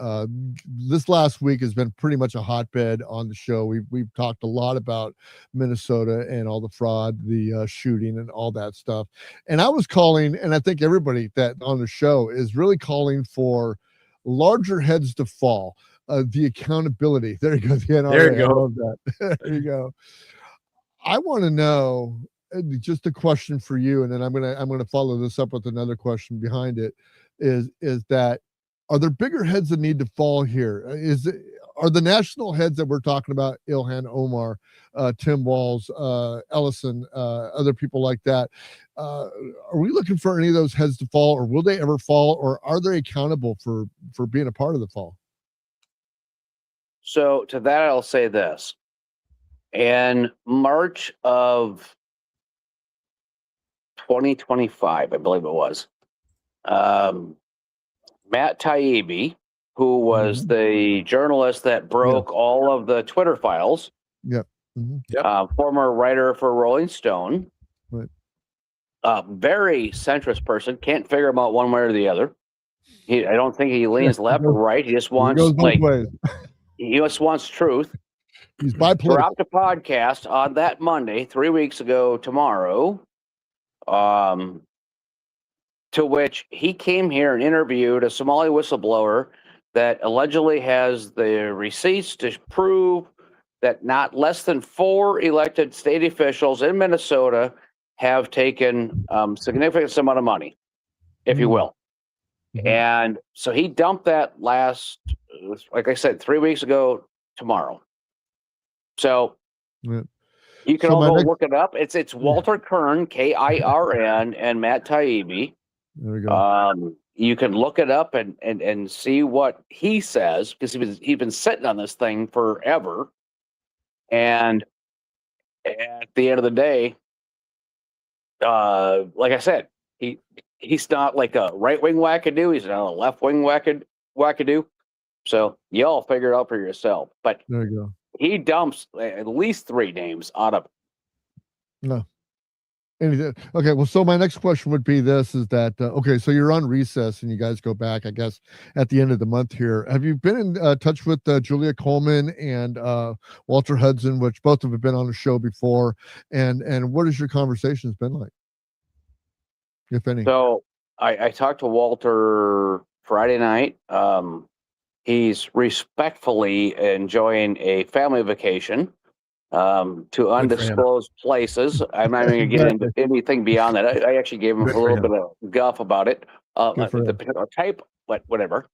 this last week has been pretty much a hotbed on the show. We've talked a lot about Minnesota and all the fraud, the shooting, and all that stuff. And I was calling, and I think everybody that on the show is really calling for larger heads to fall. The accountability. There you go. The NRA. There you go. I love that. There you go. I want to know, just a question for you, and then I'm gonna follow this up with another question behind it. Is that, are there bigger heads that need to fall here? Are the national heads that we're talking about, Ilhan Omar, Tim Walz, Ellison, other people like that, are we looking for any of those heads to fall, or will they ever fall, or are they accountable for being a part of the fall? So to that, I'll say this. In March of 2025, I believe it was. Matt Taibbi, who was the journalist that broke all of the Twitter files. Yep. Former writer for Rolling Stone. Right. Very centrist person. Can't figure him out one way or the other. I don't think he leans left or right. He just wants ways. he just wants truth. He's bipolar. Dropped a podcast on that Monday, 3 weeks ago tomorrow. To which he came here and interviewed a Somali whistleblower that allegedly has the receipts to prove that not less than 4 elected state officials in Minnesota have taken significant amount of money, if you will. And so he dumped that last, like I said, 3 weeks ago tomorrow. So you can all look it up. It's Walter Kern, Kirn, and Matt Taibbi. There we go. You can look it up and see what he says, because he's been sitting on this thing forever. And at the end of the day, like I said, he's not like a right-wing wackadoo. He's not a left-wing wackadoo. So y'all figure it out for yourself. But there you go. He dumps at least 3 names out of it. No. Anything. Okay, well, so my next question would be this, is that, okay, so you're on recess and you guys go back, I guess, at the end of the month here. Have you been in touch with Julia Coleman and Walter Hudson, which both of have been on the show before, and what has your conversations been like, if any? So I talked to Walter Friday night. He's respectfully enjoying a family vacation to undisclosed places. I'm not even going to get into anything beyond that. I actually gave him a little bit of guff about it, the particular type, but whatever.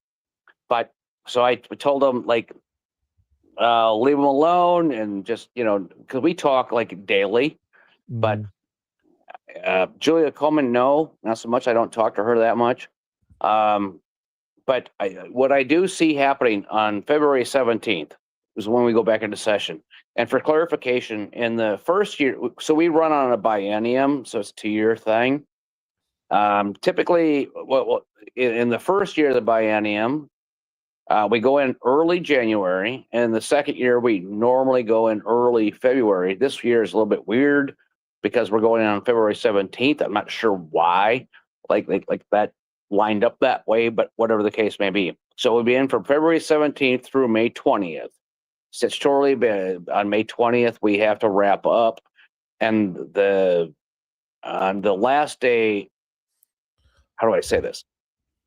But so I told him, like, leave him alone, and just, because we talk like daily. But Julia Coleman, no, not so much. I don't talk to her that much. But what I do see happening on February 17th is when we go back into session. And for clarification, in the first year, so we run on a biennium, so it's a 2-year thing. Typically, in the first year of the biennium, we go in early January, and the second year we normally go in early February. This year is a little bit weird because we're going in on February 17th. I'm not sure why, like that lined up that way, but whatever the case may be. So we'll be in from February 17th through May 20th. Statutorily, on May 20th, we have to wrap up, and the last day, how do I say this?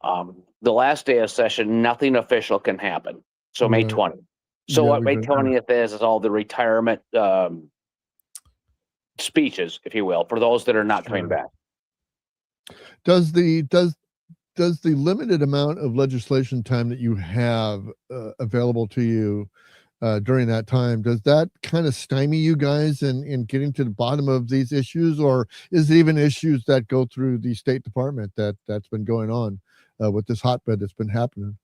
The last day of session, nothing official can happen. So May 20th. So what May 20th is all the retirement speeches, if you will, for those that are not coming back. Does the limited amount of legislation time that you have available to you during that time, does that kind of stymie you guys in getting to the bottom of these issues, or is it even issues that go through the State Department that's been going on with this hotbed that's been happening?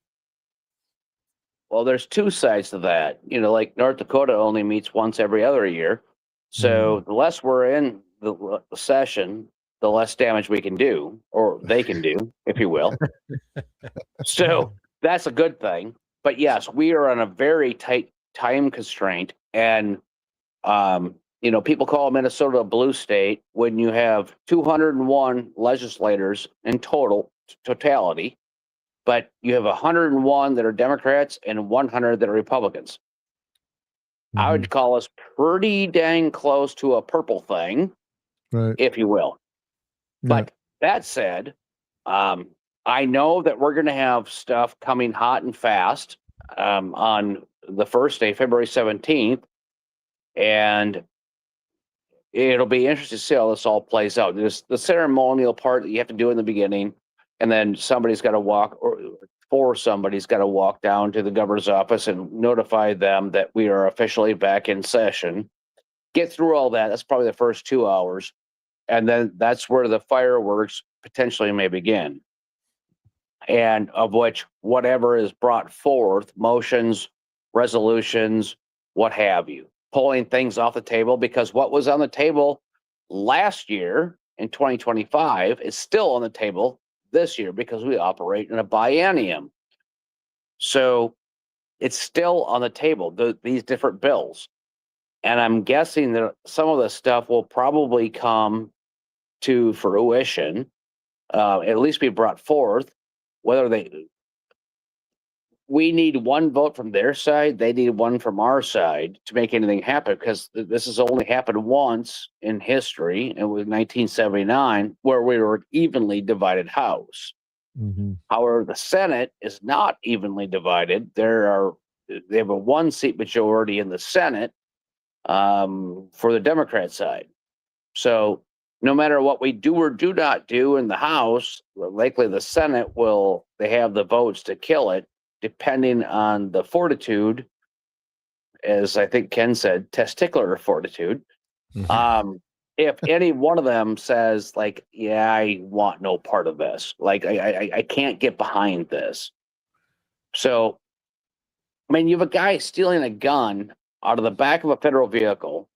Well, there's 2 sides to that. Like North Dakota only meets once every other year. So the less we're in the session, the less damage we can do, or they can do, if you will. So that's a good thing. But yes, we are on a very tight time constraint. And, people call Minnesota a blue state when you have 201 legislators in totality, but you have 101 that are Democrats and 100 that are Republicans. I would call us pretty dang close to a purple thing, right, if you will. But that said, I know that we're going to have stuff coming hot and fast on the first day, February 17th, and it'll be interesting to see how this all plays out. There's the ceremonial part that you have to do in the beginning, and then somebody's got to walk down to the governor's office and notify them that we are officially back in session. Get through all that. That's probably the first 2 hours. And then that's where the fireworks potentially may begin. And of which whatever is brought forth, motions, resolutions, what have you, pulling things off the table, because what was on the table last year in 2025 is still on the table this year because we operate in a biennium. So it's still on the table, these different bills. And I'm guessing that some of the stuff will probably come to fruition, at least be brought forth, we need one vote from their side, they need one from our side to make anything happen, because this has only happened once in history. It was 1979, where we were evenly divided House. Mm-hmm. However, the Senate is not evenly divided. They have a 1-seat majority in the Senate for the Democrat side. So no matter what we do or do not do in the House, likely the Senate they have the votes to kill it, depending on the fortitude, as I think Ken said, testicular fortitude. Mm-hmm. If any one of them says, like, yeah, I want no part of this, like, I can't get behind this. So, I mean, you have a guy stealing a gun out of the back of a federal vehicle,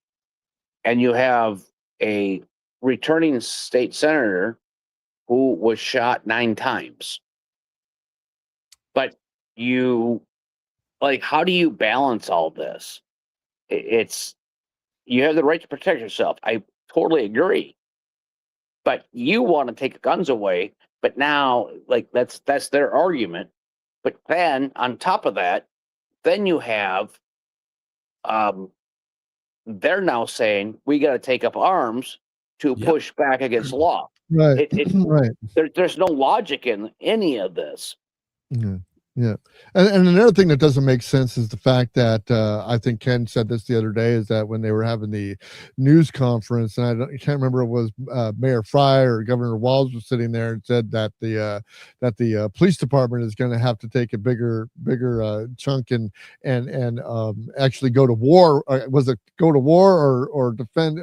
and you have a returning state senator who was shot 9 times. But how do you balance all this? You have the right to protect yourself. I totally agree. But you want to take guns away, but now, like, that's their argument. But then on top of that, then you have they're now saying we got to take up arms to push back against law. Right. Right. There's no logic in any of this. Yeah. Yeah. And another thing that doesn't make sense is the fact that I think Ken said this the other day, is that when they were having the news conference, and I can't remember if it was Mayor Fry or Governor Walz was sitting there and said that the police department is going to have to take a bigger chunk and actually go to war. Was it go to war or defend?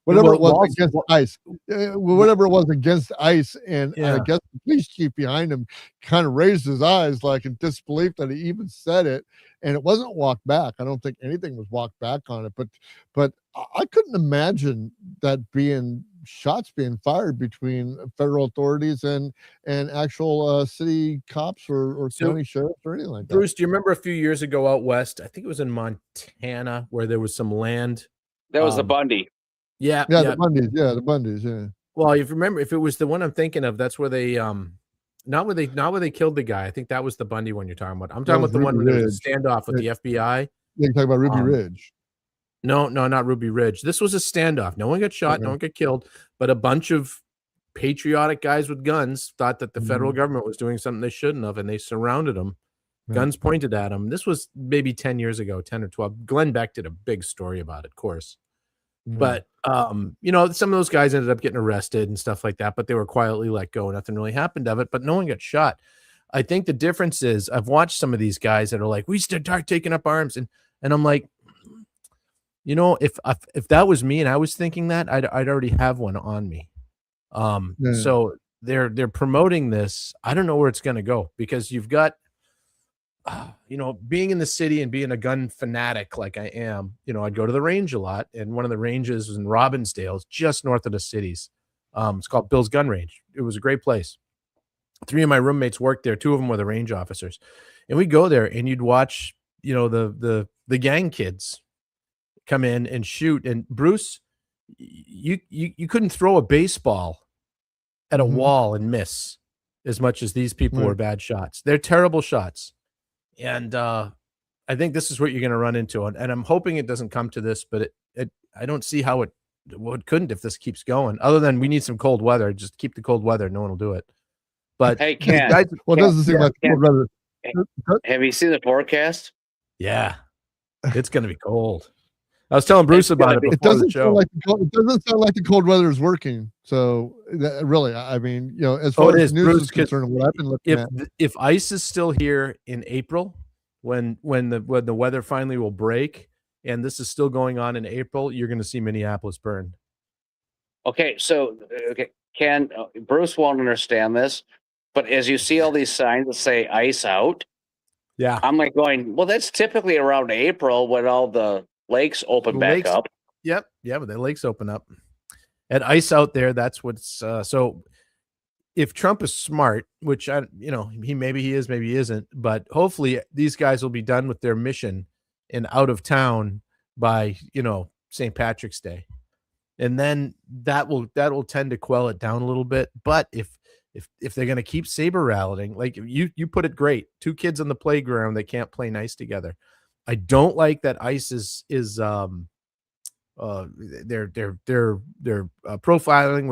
Whatever it was against ICE, whatever it was against ICE, and I guess the police chief behind him kind of raised his eyes like in disbelief that he even said it, and it wasn't walked back. I don't think anything was walked back on it, but I couldn't imagine that shots being fired between federal authorities and actual city cops or county sheriffs or anything like that. Bruce, do you remember a few years ago out west? I think it was in Montana, where there was some land. That was the Bundy. Yeah, the Bundys, yeah. Well, if you remember, if it was the one I'm thinking of, that's where they not where they killed the guy. I think that was the Bundy one you're talking about. I'm talking about the one where there was a standoff with the FBI. Yeah, you're talking about Ruby Ridge. No, not Ruby Ridge. This was a standoff. No one got shot, no one got killed, but a bunch of patriotic guys with guns thought that the federal government was doing something they shouldn't have, and they surrounded them. Guns pointed at them. This was maybe 10 years ago, 10 or 12. Glenn Beck did a big story about it, of course. But, some of those guys ended up getting arrested and stuff like that, but they were quietly let go. Nothing really happened of it, but no one got shot. I think the difference is I've watched some of these guys that are like, we start taking up arms. And I'm like, if that was me and I was thinking that, I'd already have one on me. So they're promoting this. I don't know where it's going to go, because you've got, being in the city and being a gun fanatic like I am, I'd go to the range a lot, and one of the ranges was in Robbinsdale, just north of the cities. It's called Bill's Gun Range. It was a great place. 3 of my roommates worked there. 2 of them were the range officers, and we'd go there and you'd watch, the gang kids come in and shoot. And Bruce, you couldn't throw a baseball at a wall and miss as much as these people were bad shots. They're terrible shots. And I think this is what you're going to run into. And I'm hoping it doesn't come to this, but I don't see how it couldn't if this keeps going, other than we need some cold weather. Just keep the cold weather. No one will do it. But hey, Ken, it doesn't seem like cold weather. Have you seen the forecast? Yeah, it's going to be cold. I was telling Bruce about it before the show. It doesn't sound like the cold weather is working. So really, I mean, as far as news is concerned, what I've been looking at. If ice is still here in April, when the weather finally will break, and this is still going on in April, you're going to see Minneapolis burn. Okay, so Ken, Bruce won't understand this, but as you see all these signs that say ice out, I'm like going, well, that's typically around April when all the lakes open back up. Yep. Yeah, but the lakes open up. at ice out there. That's what's so. If Trump is smart, which he is, maybe he isn't, but hopefully these guys will be done with their mission and out of town by St. Patrick's Day, and then that will tend to quell it down a little bit. But if they're going to keep saber rattling, like you put it great, 2 kids on the playground, they can't play nice together. I don't like that ICE is they're profiling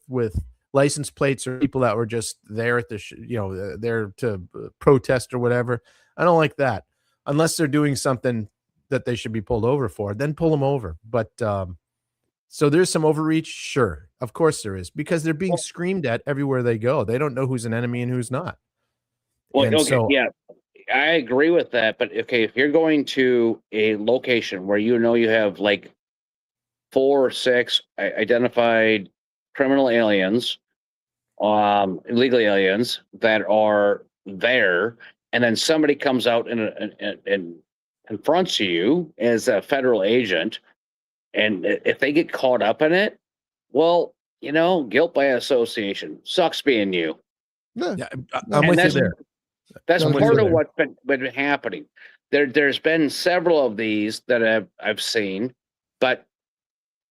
with license plates or people that were just there at the there to protest or whatever. I don't like that unless they're doing something that they should be pulled over for. Then pull them over. But so there's some overreach. Sure, of course there is, because they're being screamed at everywhere they go. They don't know who's an enemy and who's not. Well, okay, yeah, I agree with that. But okay, if you're going to a location where you have like 4 or 6 identified criminal aliens, illegal aliens that are there, and then somebody comes out and confronts you as a federal agent, and if they get caught up in it, well, guilt by association. Sucks being you. Yeah, I'm with you there. That's I'm with part you of there. what's been happening. There's been several of these that I've seen, but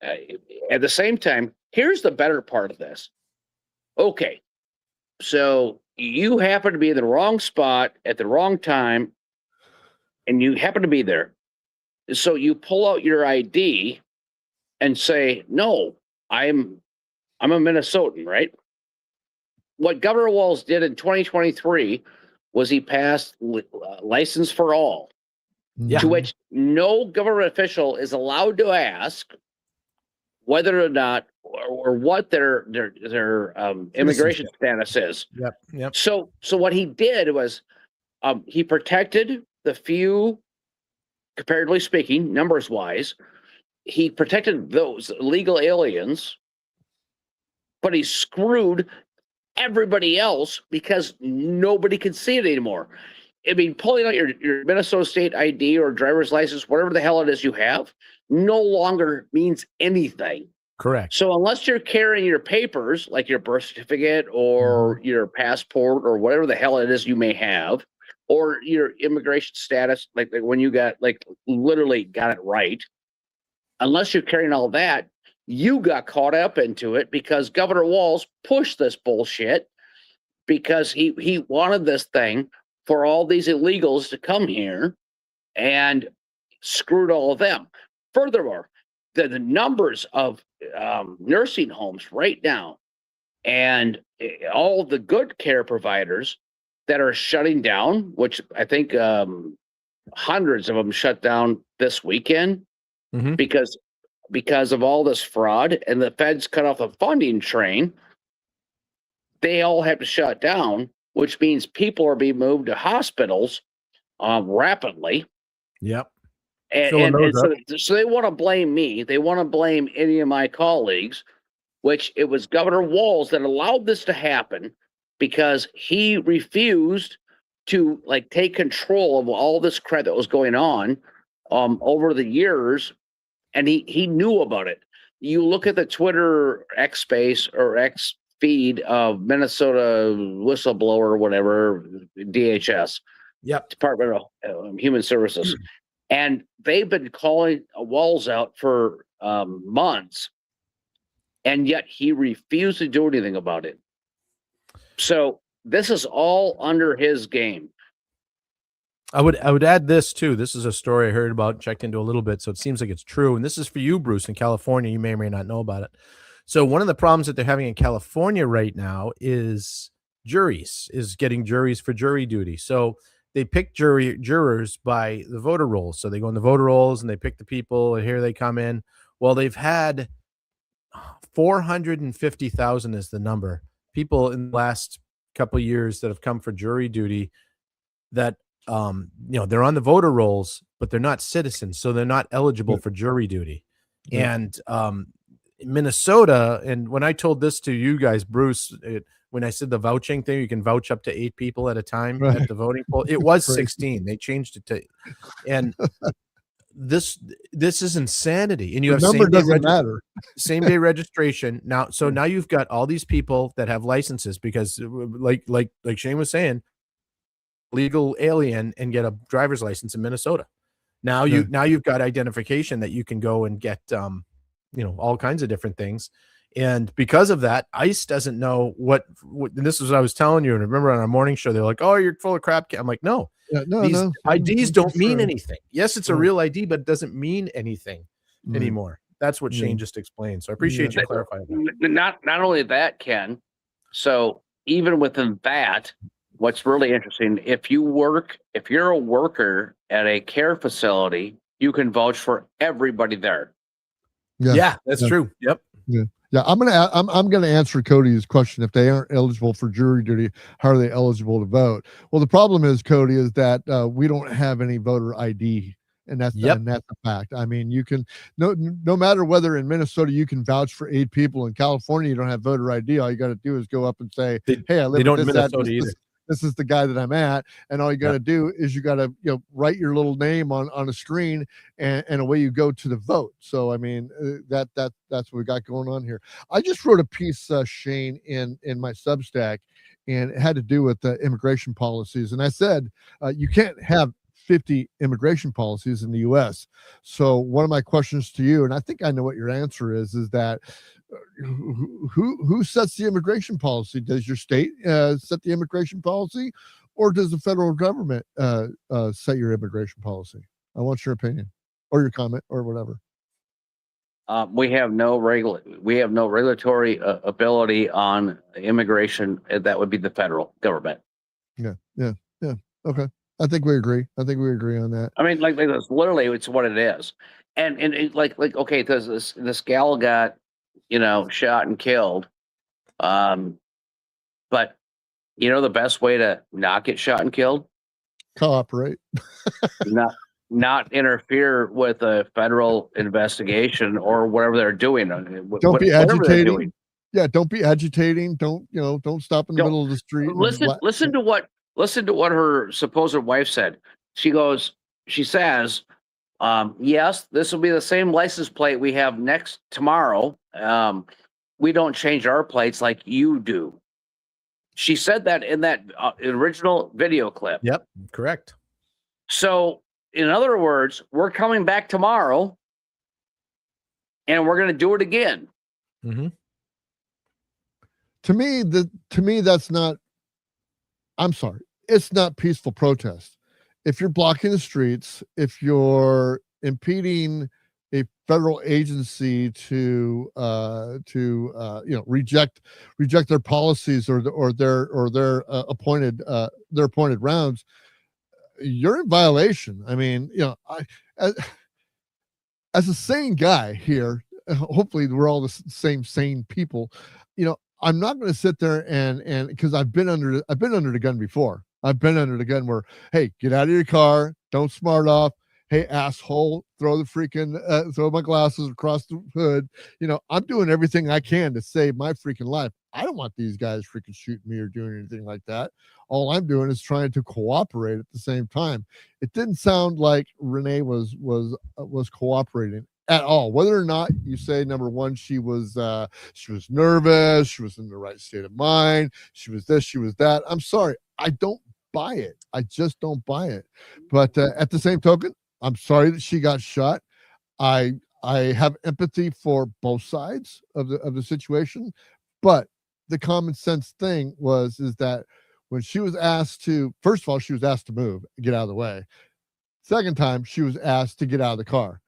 at the same time, here's the better part of this. Okay, so you happen to be in the wrong spot at the wrong time, and you happen to be there. So you pull out your ID and say, "No, I'm a Minnesotan," right? What Governor Walz did in 2023 was he passed license for all, Yeah. to which no government official is allowed to ask whether or not or what their immigration status is. Yep. So what he did was he protected the few, comparatively speaking, numbers wise, he protected those legal aliens, but he screwed everybody else because nobody can see it anymore. I mean, pulling out your Minnesota state ID or driver's license, whatever the hell it is you have, no longer means anything. Correct. So unless you're carrying your papers, like your birth certificate or your passport or whatever the hell it is you may have, or your immigration status, like when you got literally got it right, unless you're carrying all that, you got caught up into it because Governor Walz pushed this bullshit because he wanted this thing for all these illegals to come here and screwed all of them. Furthermore, the numbers of nursing homes right now and all the good care providers that are shutting down, which I think hundreds of them shut down this weekend because of all this fraud, and the feds cut off the funding train. They all have to shut down, which means people are being moved to hospitals rapidly. Yep. And so they want to blame me. They want to blame any of my colleagues, which it was Governor Walz that allowed this to happen because he refused to take control of all this crap that was going on over the years. And he knew about it. You look at the Twitter X space or X feed of Minnesota whistleblower or whatever, DHS. Yep. Department of Human Services. And they've been calling Walz out for months, and yet he refused to do anything about it. So this is all under his game. I would add this too. This is a story I heard about, checked into a little bit, so it seems like it's true. And this is for you, Bruce, in California. You may or may not know about it. So one of the problems that they're having in California right now is getting juries for jury duty. So they pick jurors by the voter rolls. So they go in the voter rolls and they pick the people, and here they come in. Well, they've had 450,000 is the number, people in the last couple of years that have come for jury duty that they're on the voter rolls, but they're not citizens, so they're not eligible for jury duty. And Minnesota, and when I told this to you guys, Bruce, when I said the vouching thing, you can vouch up to 8 people at a time at the voting poll. It was 16. They changed it to, and this is insanity. And you The have number doesn't matter. same day registration now. So now you've got all these people that have licenses because, like Shane was saying, legal alien and get a driver's license in Minnesota. Now you've got identification that you can go and get, all kinds of different things. And because of that, ICE doesn't know what and this is what I was telling you. And remember on our morning show, they're like, "Oh, you're full of crap." I'm like, no, these IDs don't mean anything. Yes, it's a real ID, but it doesn't mean anything anymore. That's what Shane just explained. So I appreciate you clarifying that. Not only that, Ken. So even within that, what's really interesting, if you're a worker at a care facility, you can vouch for everybody there. Yeah, that's true. Yep. Yeah, I'm gonna answer Cody's question. If they aren't eligible for jury duty, how are they eligible to vote? Well, the problem is, Cody, is that we don't have any voter ID, and that's a fact. I mean, you can no matter whether in Minnesota you can vouch for 8 people, in California you don't have voter ID. All you got to do is go up and say, "Hey, I live in Minnesota either. This is the guy that I'm at," and all you got to do is you got to write your little name on a screen, and away you go to the vote. So I mean that's what we got going on here. I just wrote a piece, Shane, in my Substack, and it had to do with immigration policies. And I said you can't have 50 immigration policies in the U.S. So one of my questions to you, and I think I know what your answer is that who sets the immigration policy? Does your state set the immigration policy, or does the federal government set your immigration policy? I want your opinion or your comment or whatever. We have no regulatory ability on immigration. That would be the federal government. Yeah. Okay. I think we agree on that. I mean, like this, literally, it's what it is. And okay, this gal got shot and killed. But the best way to not get shot and killed? Cooperate. not interfere with a federal investigation or whatever they're doing. Don't be agitating. Yeah, don't be agitating. Don't stop in the middle of the street. Listen to what her supposed wife said. She says, yes, this will be the same license plate we have tomorrow. We don't change our plates like you do. She said that in that original video clip. Yep, correct. So, in other words, we're coming back tomorrow, and we're going to do it again. Mm-hmm. To me, that's not. I'm sorry, it's not peaceful protest. If you're blocking the streets, if you're impeding a federal agency to reject their policies or their appointed rounds, you're in violation. I mean, as a sane guy here, hopefully we're all the same sane people. I'm not going to sit there and because I've been under the gun before. I've been under the gun where, hey, get out of your car, don't smart off. Hey, asshole, throw my glasses across the hood. I'm doing everything I can to save my freaking life. I don't want these guys freaking shooting me or doing anything like that. All I'm doing is trying to cooperate at the same time. It didn't sound like Renee was cooperating at all. Whether or not you say, number one, she was nervous, she was in the right state of mind, she was this, she was that. I'm sorry, I don't buy it. I just don't buy it. But at the same token, I'm sorry that she got shot. I have empathy for both sides of the situation, but the common sense thing is that when she was asked to, first of all, she was asked to move, get out of the way. Second time, she was asked to get out of the car.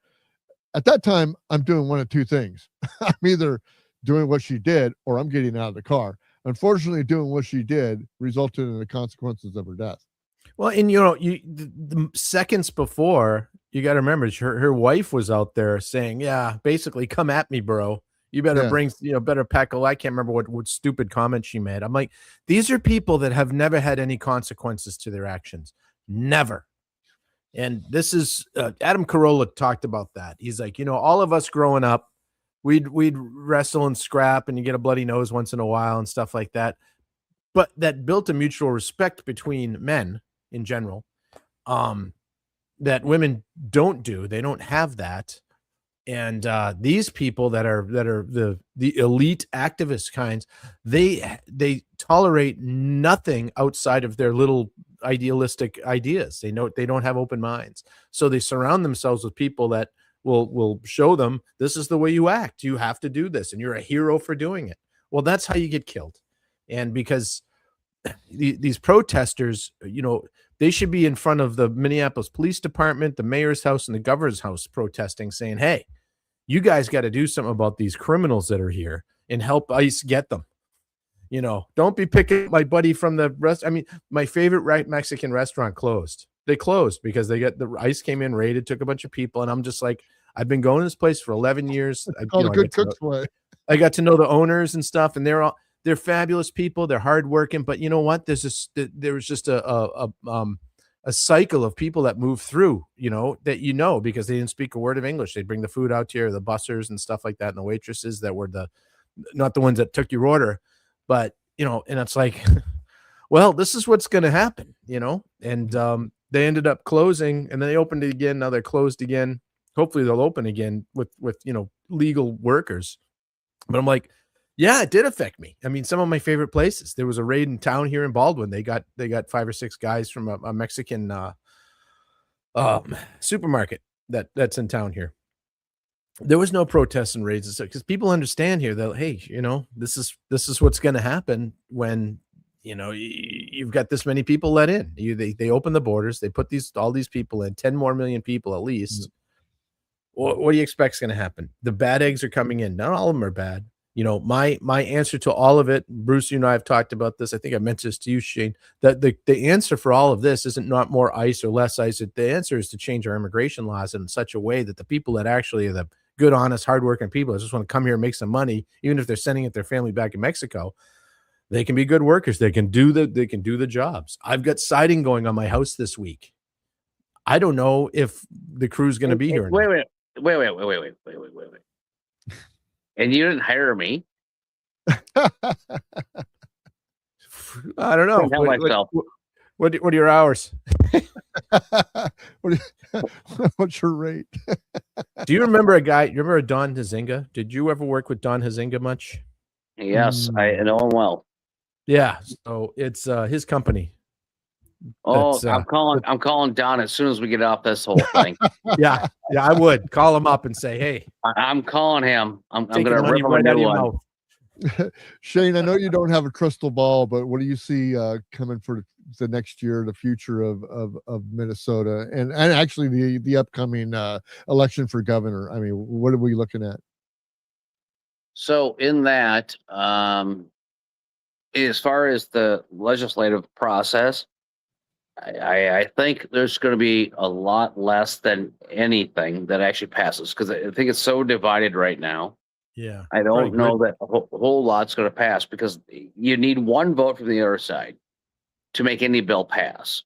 At that time, I'm doing one of two things. I'm either doing what she did or I'm getting out of the car. Unfortunately, doing what she did resulted in the consequences of her death. Well, and the seconds before, you got to remember, her wife was out there saying, "Yeah, basically, come at me, bro. You better better pack a." I can't remember what stupid comment she made. I'm like, these are people that have never had any consequences to their actions, never. And this is Adam Carolla talked about that. He's like, all of us growing up, we'd wrestle and scrap, and you get a bloody nose once in a while and stuff like that. But that built a mutual respect between men in general. that women don't do. They don't have that. And these people that are the elite activist kinds, they tolerate nothing outside of their little idealistic ideas. They know they don't have open minds, so they surround themselves with people that will show them this is the way you act. You have to do this, and you're a hero for doing it. Well, that's how you get killed. And because these protesters, they should be in front of the Minneapolis Police Department, the mayor's house, and the governor's house protesting, saying, hey, you guys got to do something about these criminals that are here and help ICE get them. Don't be picking my buddy from the rest. I mean, my favorite Mexican restaurant closed. They closed because the ICE came in, raided, took a bunch of people. And I'm just like, I've been going to this place for 11 years. A good cook's way. I got to know the owners and stuff, and they're fabulous people. They're hardworking, but you know what? There was just a cycle of people that move through, that because they didn't speak a word of English. They'd bring the food out here, the bussers and stuff like that, and the waitresses that were not the ones that took your order, but and it's like, well, this is what's going to happen, and they ended up closing, and then they opened it again. Now they're closed again. Hopefully they'll open again with legal workers. But I'm like, yeah, it did affect me. I mean, some of my favorite places. There was a raid in town here in Baldwin. They got 5 or 6 guys from a Mexican supermarket that's in town here. There was no protests and raids because people understand here that, hey, this is what's going to happen when you've got this many people let in. They open the borders. They put all these people in, 10 more million people at least. Mm-hmm. What do you expect is going to happen? The bad eggs are coming in. Not all of them are bad. My answer to all of it, Bruce, you and I have talked about this. I think I mentioned this to you, Shane, that the answer for all of this isn't not more ICE or less ICE. The answer is to change our immigration laws in such a way that the people that actually are the good, honest, hardworking people that just want to come here and make some money, even if they're sending their family back in Mexico, they can be good workers. They can do the jobs. I've got siding going on my house this week. I don't know if the crew's going to be here. Wait. And you didn't hire me? I don't know. What are your hours? What's your rate? Do you remember a guy? You remember Don Hazinga? Did you ever work with Don Hazinga much? Yes, I know him well. Yeah, so it's his company. Oh, I'm calling Don as soon as we get off this whole thing. Yeah, I would call him up and say, "Hey, I'm calling him. I'm going to rip him a new one." Shane, I know you don't have a crystal ball, but what do you see coming for the next year, the future of Minnesota, and actually the upcoming election for governor? I mean, what are we looking at? So in that, as far as the legislative process, I think there's going to be a lot less than anything that actually passes, because I think it's so divided right now. Yeah, I don't know that a whole lot's going to pass, because you need one vote from the other side to make any bill pass.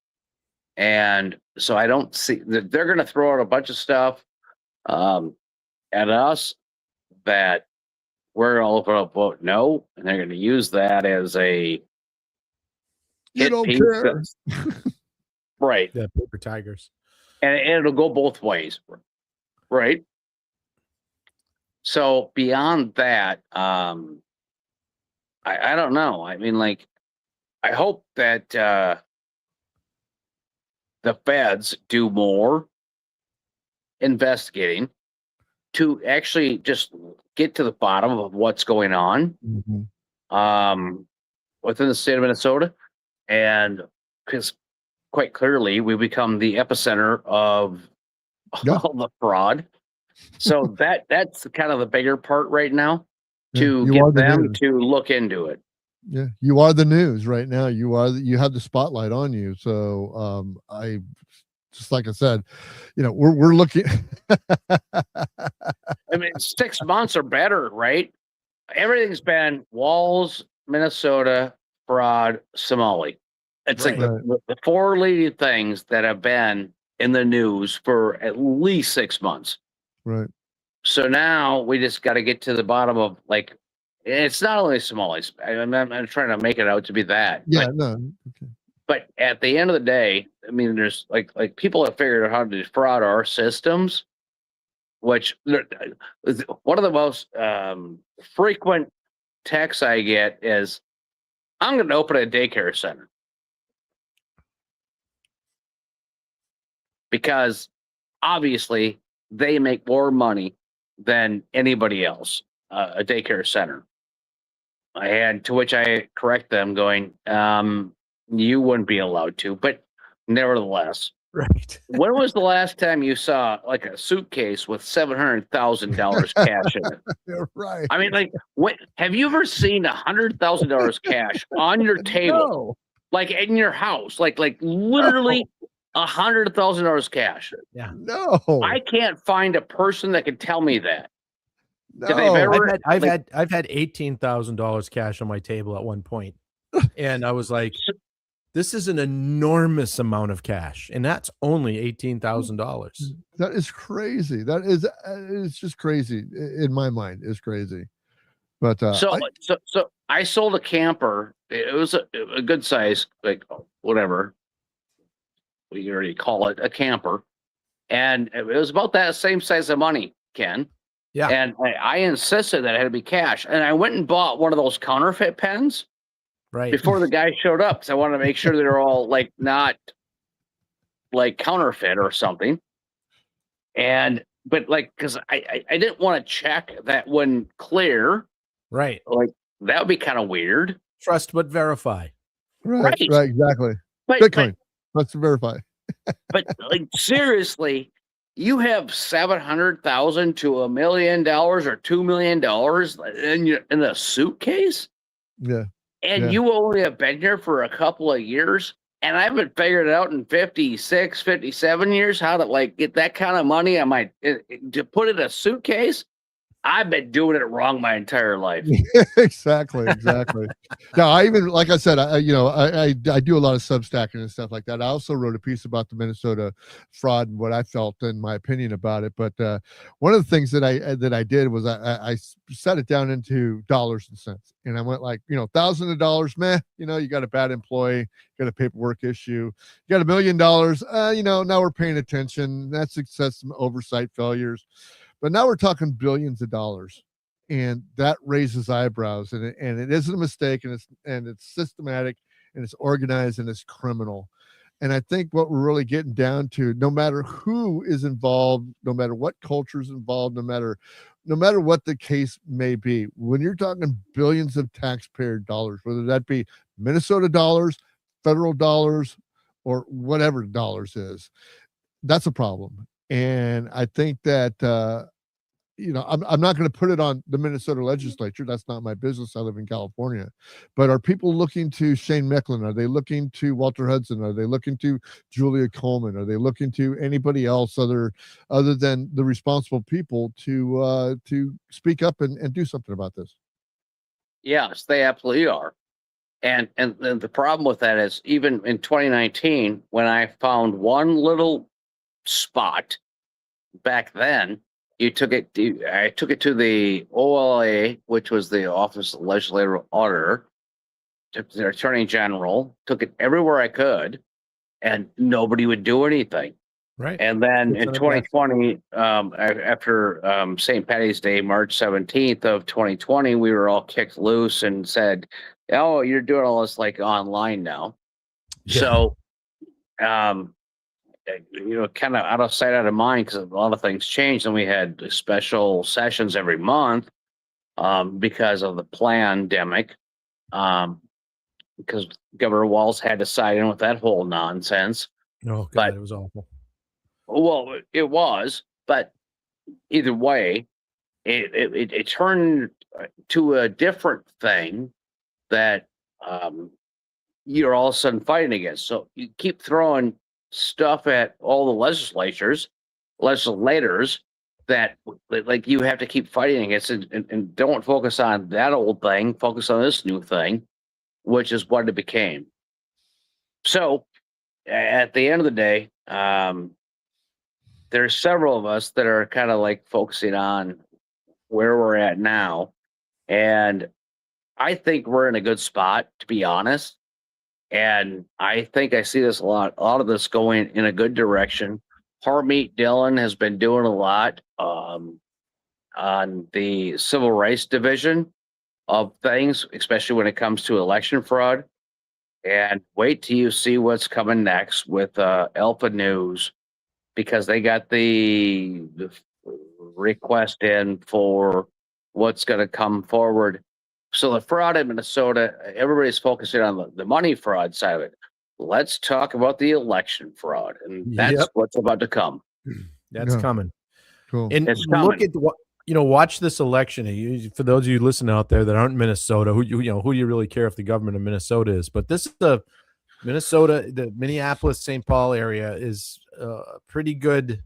And so I don't see that they're going to throw out a bunch of stuff at us that we're all going to vote no, and they're going to use that as a you don't care. Right. Yeah, paper tigers. And it'll go both ways. Right. So beyond that, I don't know. I mean, like, I hope that the feds do more investigating to actually just get to the bottom of what's going on within the state of Minnesota. And because quite clearly we become the epicenter of all the fraud. So that's kind of the bigger part right now, to get them to look into it. Yeah, you are the news right now. You have the spotlight on you. So I just, like I said, we're looking. I mean, 6 months or better, right? Everything's been Walls, Minnesota, fraud, Somali. It's like the 4 leading things that have been in the news for at least 6 months. Right. So now we just got to get to the bottom of, like, it's not only Somalis. I'm trying to make it out to be that. Yeah, but, no. Okay. But at the end of the day, I mean, there's like people have figured out how to defraud our systems, which is one of the most frequent texts I get is, "I'm going to open a daycare center," because obviously they make more money than anybody else. A daycare center. To which I correct them, going, "You wouldn't be allowed to," but nevertheless. Right. When was the last time you saw like a suitcase with $700,000 cash in it? Yeah, right. I mean, like, what have you ever seen $100,000 cash on your table, No. like in your house, like literally $100,000 cash? No. I can't find a person that can tell me that. No. Did they ever- I've had $18,000 cash on my table at one point, and I was like, this is an enormous amount of cash, and that's only $18,000. That is crazy. That is it's just crazy in my mind. It's crazy. But So I sold a camper. It was a good size, like whatever we already call it, a camper, and it was about that same size of money, Ken. Yeah. And I insisted that it had to be cash, and I went and bought one of those counterfeit pens Right. before the guy showed up, because I wanted to make sure they're all like not like counterfeit or something. But like, because I didn't want to check that one clear. Right. Like that would be kind of weird. Trust but verify. right, exactly. But Bitcoin. Let's verify. but like seriously, you have $700,000 to $1 million or $2 million in a suitcase, Yeah. and Yeah. you only have been here for a couple of years, and I haven't figured it out in 56, 57 years how to like get that kind of money on to put in a suitcase. I've been doing it wrong my entire life. exactly. Now, I even, like I said, I do a lot of Substacking and stuff like that. I also wrote a piece about the Minnesota fraud and what I felt and my opinion about it. But one of the things that I did was I set it down into dollars and cents, and I went like, thousands of dollars, meh, you got a bad employee, got a paperwork issue, you got $1 million, now we're paying attention. That's success, some oversight failures. But now we're talking billions of dollars, and that raises eyebrows, and it isn't a mistake, and it's systematic, and it's organized, and it's criminal. And I think what we're really getting down to, no matter who is involved, no matter what culture is involved, no matter what the case may be, when you're talking billions of taxpayer dollars, whether that be Minnesota dollars, federal dollars, or whatever dollars is, that's a problem. And I think that, I'm not going to put it on the Minnesota legislature. That's not my business. I live in California. But are people looking to Shane Mekeland? Are they looking to Walter Hudson? Are they looking to Julia Coleman? Are they looking to anybody else other than the responsible people to speak up and do something about this? Yes, they absolutely are. And the problem with that is, even in 2019, when I found one little spot back then, I took it to the OLA, which was the Office of the Legislator Auditor, to the Attorney General, took it everywhere I could, and nobody would do anything. Right. And then in 2020, after St. Patty's Day, March 17th of 2020, we were all kicked loose and said, "Oh, you're doing all this like online now." Yeah. So, kind of out of sight, out of mind, because a lot of things changed, and we had special sessions every month because of the pandemic, because Governor Walz had to side in with that whole nonsense. Oh, God, it was awful. Well, it was, but either way, it turned to a different thing that you're all of a sudden fighting against. So you keep throwing stuff at all the legislators that like you have to keep fighting against, and don't focus on that old thing, focus on this new thing, which is what it became. So at the end of the day, there's several of us that are kind of like focusing on where we're at now, and I think we're in a good spot, to be honest. And I think I see this a lot of this going in a good direction. Harmeet Dillon has been doing a lot on the civil rights division of things, especially when it comes to election fraud. And wait till you see what's coming next with Alpha News, because they got the request in for what's going to come forward. So the fraud in Minnesota, everybody's focusing on the money fraud side of it. Let's talk about the election fraud, and that's what's about to come. That's coming. Cool. And look at what, watch this election. For those of you listening out there that aren't in Minnesota, who do you really care if the government of Minnesota is? But this is the Minneapolis, St. Paul area is a pretty good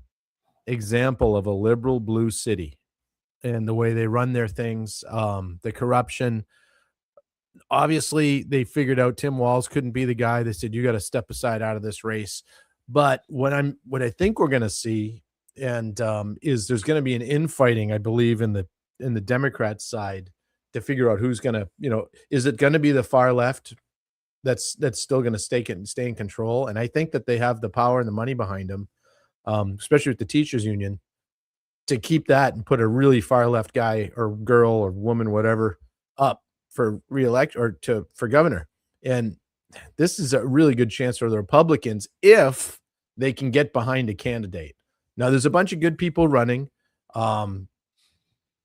example of a liberal blue city and the way they run their things, the corruption. Obviously, they figured out Tim Walz couldn't be the guy. They said, you got to step aside out of this race. But what I think we're going to see and is there's going to be an infighting, I believe, in the Democrat side to figure out who's going to, is it going to be the far left that's still going to stay in control? And I think that they have the power and the money behind them, especially with the teachers union, to keep that and put a really far left guy or girl or woman, whatever, up for reelect or for governor. And this is a really good chance for the Republicans if they can get behind a candidate. Now, there's a bunch of good people running, but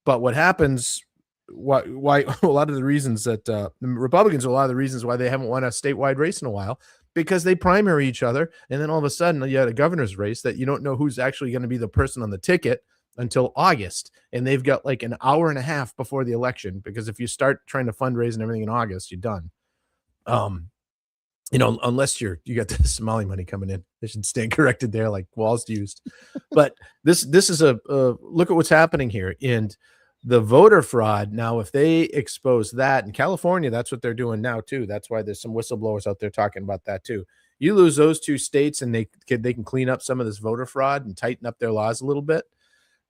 what happens, why a lot of the reasons that the Republicans are a lot of the reasons why they haven't won a statewide race in a while, because they primary each other, and then all of a sudden you had a governor's race that you don't know who's actually going to be the person on the ticket until August, and they've got like an hour and a half before the election, because if you start trying to fundraise and everything in August, you're done. Unless you got the Somali money coming in, they should stand corrected there, like Walz used. But this is a look at what's happening here, and the voter fraud. Now, if they expose that in California, that's what they're doing now too. That's why there's some whistleblowers out there talking about that too. You lose those two states, and they can clean up some of this voter fraud and tighten up their laws a little bit.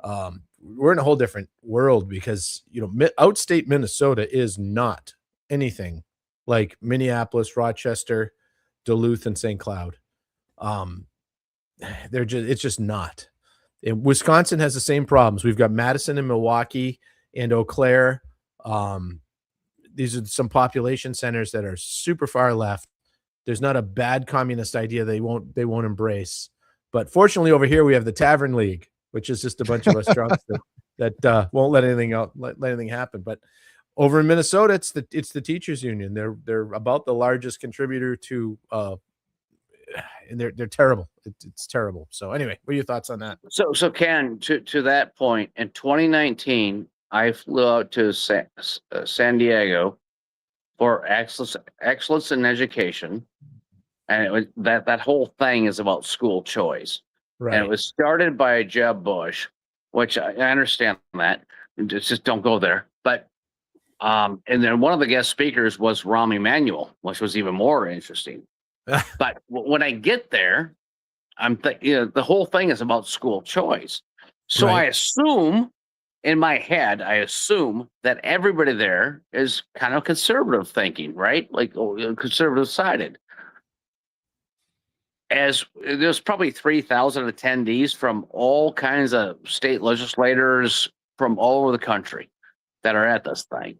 We're in a whole different world, because outstate Minnesota is not anything like Minneapolis, Rochester, Duluth, and St. Cloud. It's just not. And Wisconsin has the same problems. We've got Madison and Milwaukee and Eau Claire. These are some population centers that are super far left. There's not a bad communist idea they won't embrace. But fortunately, over here we have the Tavern League, which is just a bunch of us drunks that won't let anything out, let anything happen. But over in Minnesota, it's the teachers union. They're about the largest contributor to, and they're terrible. It's terrible. So anyway, what are your thoughts on that? So Ken, to that point, in 2019, I flew out to San Diego for excellence in education, and it was that whole thing is about school choice. Right. And it was started by Jeb Bush, which I understand that. Just don't go there. But and then one of the guest speakers was Rahm Emanuel, which was even more interesting. But when I get there, I'm thinking, the whole thing is about school choice. So right. I assume in my head, that everybody there is kind of conservative thinking, right? Like conservative sided. As there's probably 3,000 attendees from all kinds of state legislators from all over the country that are at this thing.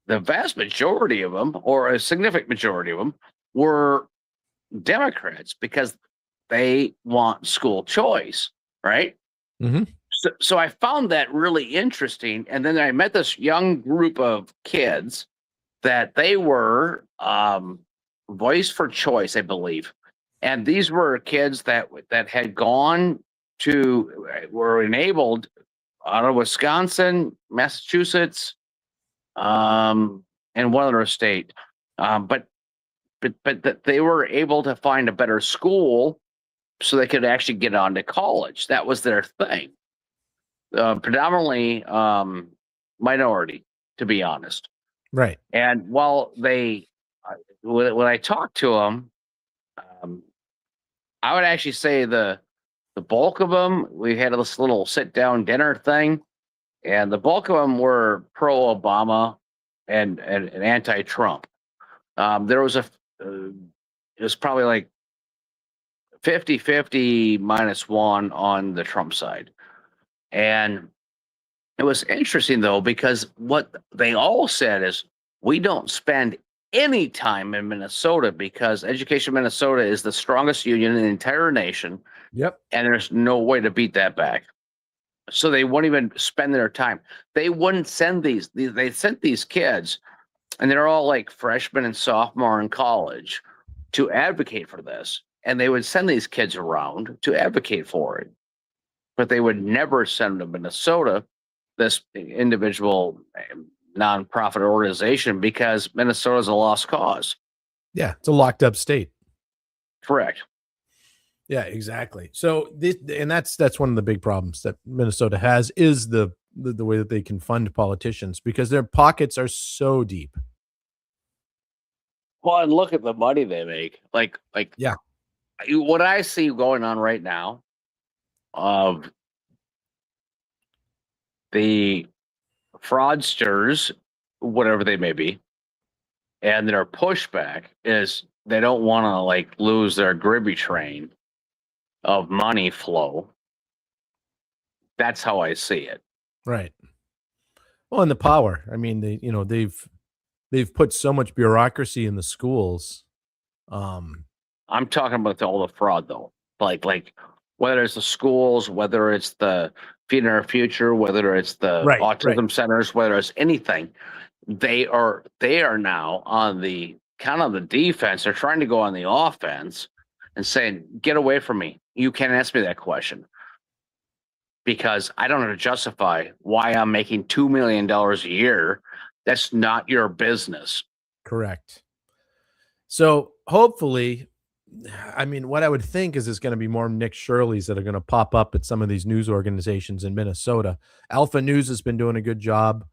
The vast majority of them, or a significant majority of them, were Democrats, because they want school choice, right? Mm-hmm. So I found that really interesting. And then I met this young group of kids that they were Voice for Choice, I believe. And these were kids that had were enabled out of Wisconsin, Massachusetts, and one other state. But that they were able to find a better school so they could actually get on to college. That was their thing. Predominantly minority, to be honest. Right. And while when I talked to them, I would actually say the bulk of them, we had this little sit-down dinner thing, and the bulk of them were pro-Obama and anti-Trump. There was it was probably like 50-50 -1 on the Trump side. And it was interesting, though, because what they all said is we don't spend any time in Minnesota because Education Minnesota is the strongest union in the entire nation. Yep. And there's no way to beat that back. So they won't even spend their time. They wouldn't send they sent these kids, and they're all like freshmen and sophomore in college, to advocate for this. And they would send these kids around to advocate for it. But they would never send them to Minnesota, this individual nonprofit organization, because Minnesota is a lost cause. Yeah, it's a locked up state. Correct. Yeah, exactly. So that's one of the big problems that Minnesota has is the way that they can fund politicians because their pockets are so deep. Well, and look at the money they make. Like yeah, what I see going on right now of the fraudsters, whatever they may be, and their pushback is they don't want to like lose their gravy train of money flow. That's how I see it. Right. Well, and the power. I mean, they've put so much bureaucracy in the schools. I'm talking about all the fraud, though. Like whether it's the schools, whether it's the Feeding Our Future, whether it's the autism centers, whether it's anything, they are now on the kind of the defense. They're trying to go on the offense and saying, "Get away from me! You can't ask me that question because I don't have to justify why I'm making $2 million a year. That's not your business." Correct. So hopefully, I mean, what I would think is there's going to be more Nick Shirleys that are going to pop up at some of these news organizations in Minnesota. Alpha News has been doing a good job.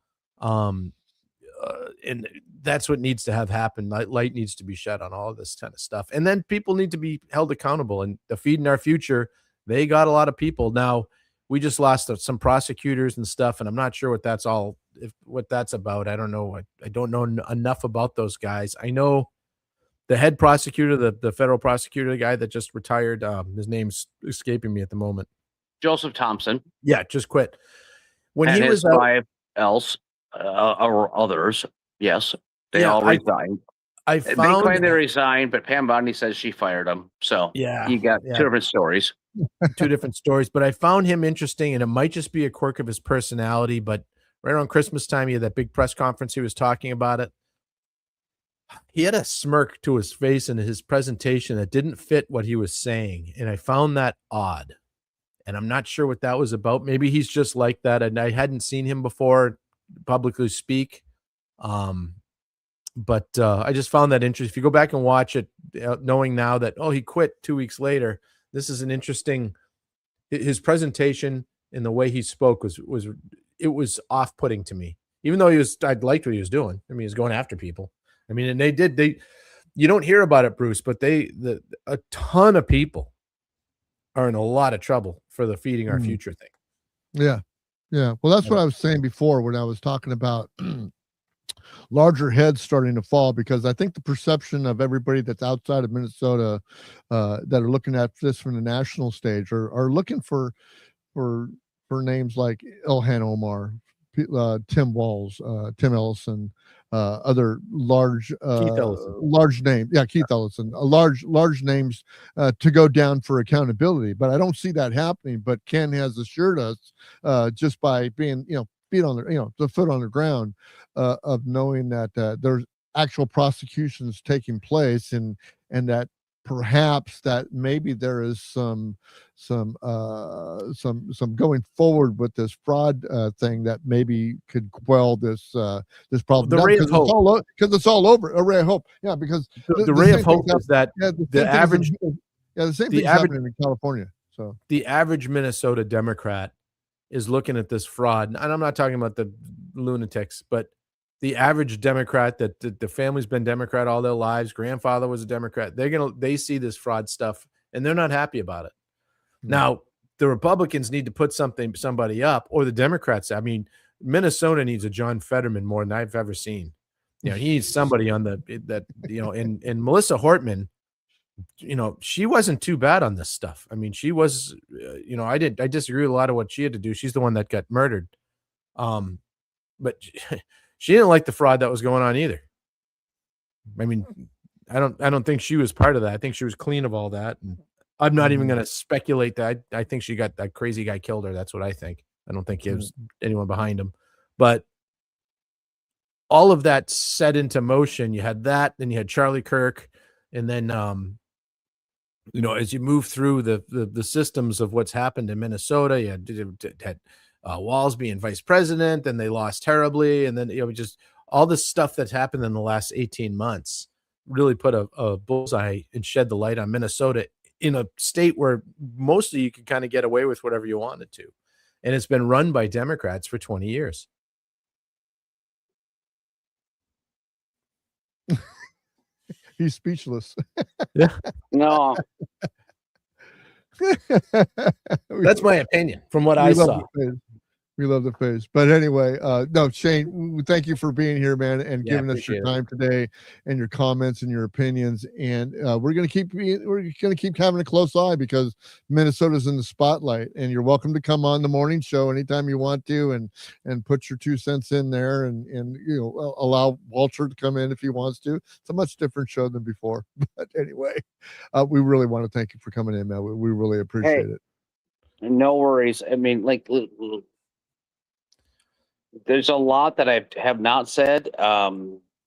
And that's what needs to have happen. Light needs to be shed on all of this kind of stuff. And then people need to be held accountable. And the Feeding Our Future, they got a lot of people. Now, we just lost some prosecutors and stuff, and I'm not sure what that's about. I don't know. I don't know enough about those guys. I know the head prosecutor, the federal prosecutor, the guy that just retired, his name's escaping me at the moment. Joseph Thompson. Yeah, just quit. When and he his was five else or others, yes, they all resigned. They claim they resigned, but Pam Bondi says she fired them. So you got two different stories. Two different stories, but I found him interesting, and it might just be a quirk of his personality. But right around Christmas time, he had that big press conference. He was talking about it. He had a smirk to his face in his presentation that didn't fit what he was saying, and I found that odd. And I'm not sure what that was about. Maybe he's just like that, and I hadn't seen him before publicly speak. But I just found that interesting. If you go back and watch it, knowing now that he quit 2 weeks later, this is an interesting. His presentation and the way he spoke was off-putting to me. Even though I liked what he was doing. I mean, he was going after people. I mean, and you don't hear about it, Bruce, but a ton of people are in a lot of trouble for the Feeding Our Future thing. Yeah. Yeah. Well, that's what I was saying before when I was talking about larger heads starting to fall, because I think the perception of everybody that's outside of Minnesota that are looking at this from the national stage are looking for names like Ilhan Omar, Tim Walz, Tim Ellison, other large names. Yeah, Keith Ellison, large names to go down for accountability. But I don't see that happening. But Ken has assured us just by being, feet on the foot on the ground of knowing that there's actual prosecutions taking place, and that perhaps that maybe there is some going forward with this fraud thing that maybe could quell this problem. The ray of hope, because it's all over. A ray of hope, yeah. Because the ray of hope is that the average, the same thing's happening in California. So the average Minnesota Democrat is looking at this fraud, and I'm not talking about the lunatics, but the average Democrat that the family's been Democrat all their lives, grandfather was a Democrat. They see this fraud stuff and they're not happy about it. Mm-hmm. Now, the Republicans need to put somebody up, or the Democrats. I mean, Minnesota needs a John Fetterman more than I've ever seen. You know, he needs somebody on that, you know, and Melissa Hortman, you know, she wasn't too bad on this stuff. I mean, she was, you know, I disagree with a lot of what she had to do. She's the one that got murdered. But she didn't like the fraud that was going on either. I mean, I don't think she was part of that. I think she was clean of all that. And I'm not even going to speculate that. I think she got that crazy guy killed her. That's what I think. I don't think it was anyone behind him, but all of that set into motion. You had that, then you had Charlie Kirk, and then you know, as you move through the systems of what's happened in Minnesota, you had Walls being vice president, and they lost terribly, and then, you know, just all this stuff that's happened in the last 18 months really put a bullseye and shed the light on Minnesota in a state where mostly you could kind of get away with whatever you wanted to, and it's been run by Democrats for 20 years. He's speechless. Yeah. No, That's my opinion from what I saw. We love the face. But anyway, no, Shane, thank you for being here, man, and Yeah, giving us your appreciate it. time today and your comments and your opinions. And we're gonna keep having a close eye because Minnesota's in the spotlight. And you're welcome to come on the morning show anytime you want to, and put your 2 cents in there, and you know, allow Walter to come in if he wants to. It's a much different show than before. But anyway, we really want to thank you for coming in, man. We really appreciate it. no worries. I mean, like, there's a lot that I have not said,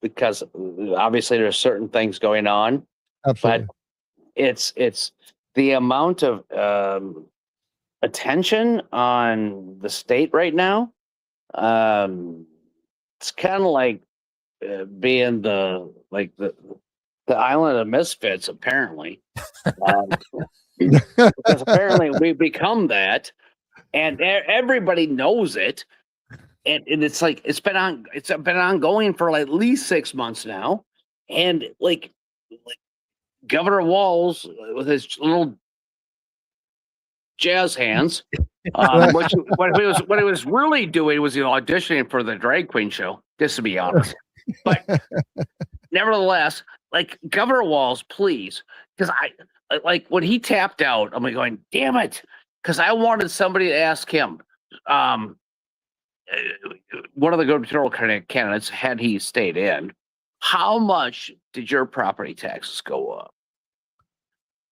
because obviously there's certain things going on, Absolutely. but it's the amount of attention on the state right now. It's kind of like being the island of misfits, apparently. Because apparently we become that, and everybody knows it. And it's like it's been ongoing for like at least 6 months now, and like Governor Walls with his little jazz hands, what he was really doing was auditioning for the drag queen show, just to be honest. But nevertheless, like, Governor Walls, please, because I like when he tapped out, I'm like going, damn it, because I wanted somebody to ask him. One of the gubernatorial candidates, had he stayed in, how much did your property taxes go up?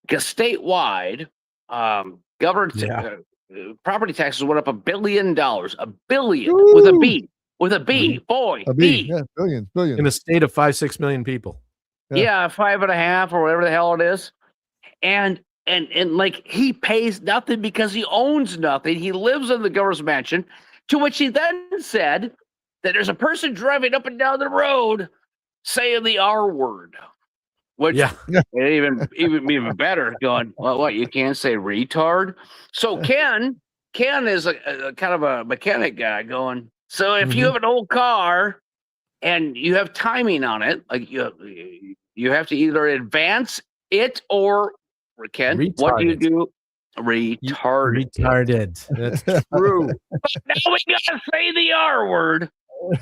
Because statewide, property taxes went up $1 billion, $1 billion. Woo! with a B, boy, A B. Yeah, billions. In a state of 5-6 million people. Yeah, 5.5 or whatever the hell it is, and like, he pays nothing because he owns nothing. He lives in the governor's mansion. To which he then said that there's a person driving up and down the road saying the R word, which even better, going, well, what, you can't say retard? So Ken is a kind of a mechanic guy going, so if you have an old car and you have timing on it, like you have to either advance it or, Ken, Retarded. What do you do? Retarded. That's true. But now we gotta say the R word.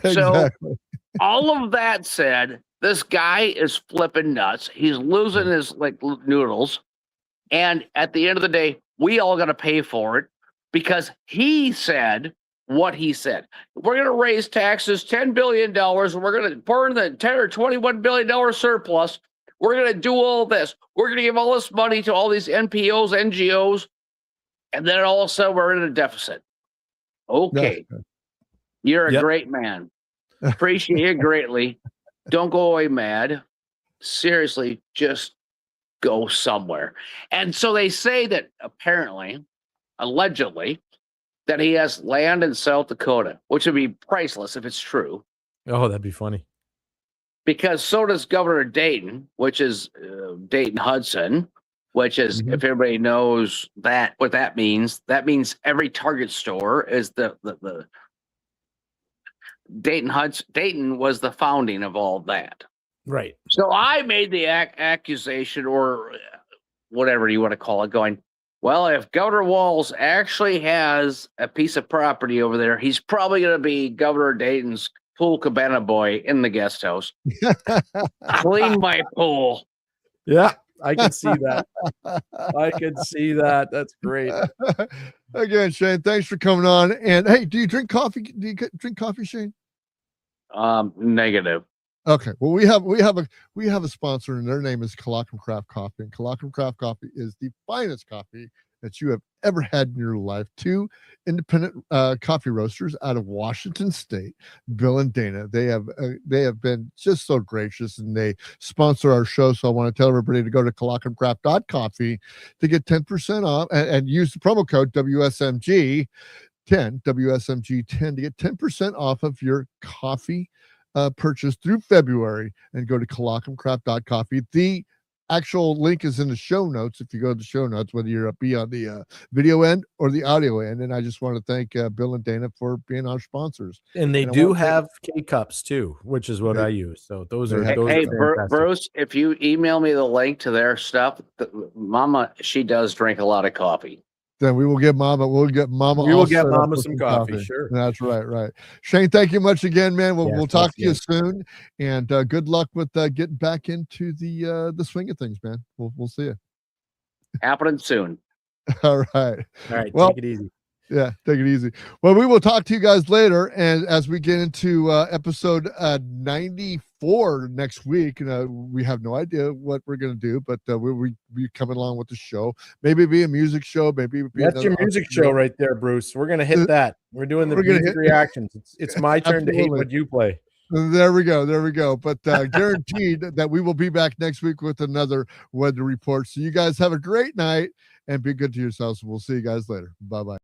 So Exactly. all of that said, this guy is flipping nuts. He's losing his noodles, and at the end of the day, we all got to pay for it because he said what he said. We're going to raise taxes $10 billion. We're going to burn the $10 or $21 billion surplus. We're going to do all this. We're going to give all this money to all these NPOs, NGOs, and then all of a sudden we're in a deficit. Okay. You're a great man. Appreciate you greatly. Don't go away mad. Seriously, just go somewhere. And so they say that apparently, allegedly, that he has land in South Dakota, which would be priceless if it's true. Oh, that'd be funny. Because so does Governor Dayton, which is Dayton Hudson, which is, if everybody knows that, what that means every Target store is the Dayton Hudson. Dayton was the founding of all that. Right. So I made the accusation, or whatever you want to call it, going, well, if Governor Walls actually has a piece of property over there, he's probably going to be Governor Dayton's pool cabana boy in the guest house. Clean my pool. Yeah, I can see that. I can see that. That's great. Again, Shane, thanks for coming on. And hey, do you drink coffee? Do you drink coffee, Shane? Negative. Okay. Well, we have a sponsor, and their name is Coleman Craft Coffee. And Coleman Craft Coffee is the finest coffee that you have ever had in your life. 2 independent coffee roasters out of Washington State, Bill and Dana. They have been just so gracious, and they sponsor our show. So I want to tell everybody to go to colemancraft.coffee to get 10% off and use the promo code WSMG10 WSMG10 to get 10% off of your coffee purchase through February, and go to colemancraft.coffee. The actual link is in the show notes. If you go to the show notes, whether you're be on the video end or the audio end. And I just want to thank Bill and Dana for being our sponsors. And they do have K cups too, which is what I use. So those are Hey, fantastic. Bruce, if you email me the link to their stuff, Mama, she does drink a lot of coffee. Then we will get Mama. We will get Mama some coffee. Sure. That's right. Shane, thank you much again, man. We'll talk to you soon, and good luck with getting back into the swing of things, man. We'll see you. Happening soon. All right. Well, take it easy. Yeah, take it easy. Well, we will talk to you guys later, and as we get into episode 94 next week, we have no idea what we're going to do, but we'll be coming along with the show. Maybe be a music show. Maybe be that's your music show right there, Bruce. We're going to hit that. We're doing the music reactions. It's my turn to hate what you play. There we go. But guaranteed that we will be back next week with another weather report. So you guys have a great night and be good to yourselves. We'll see you guys later. Bye-bye.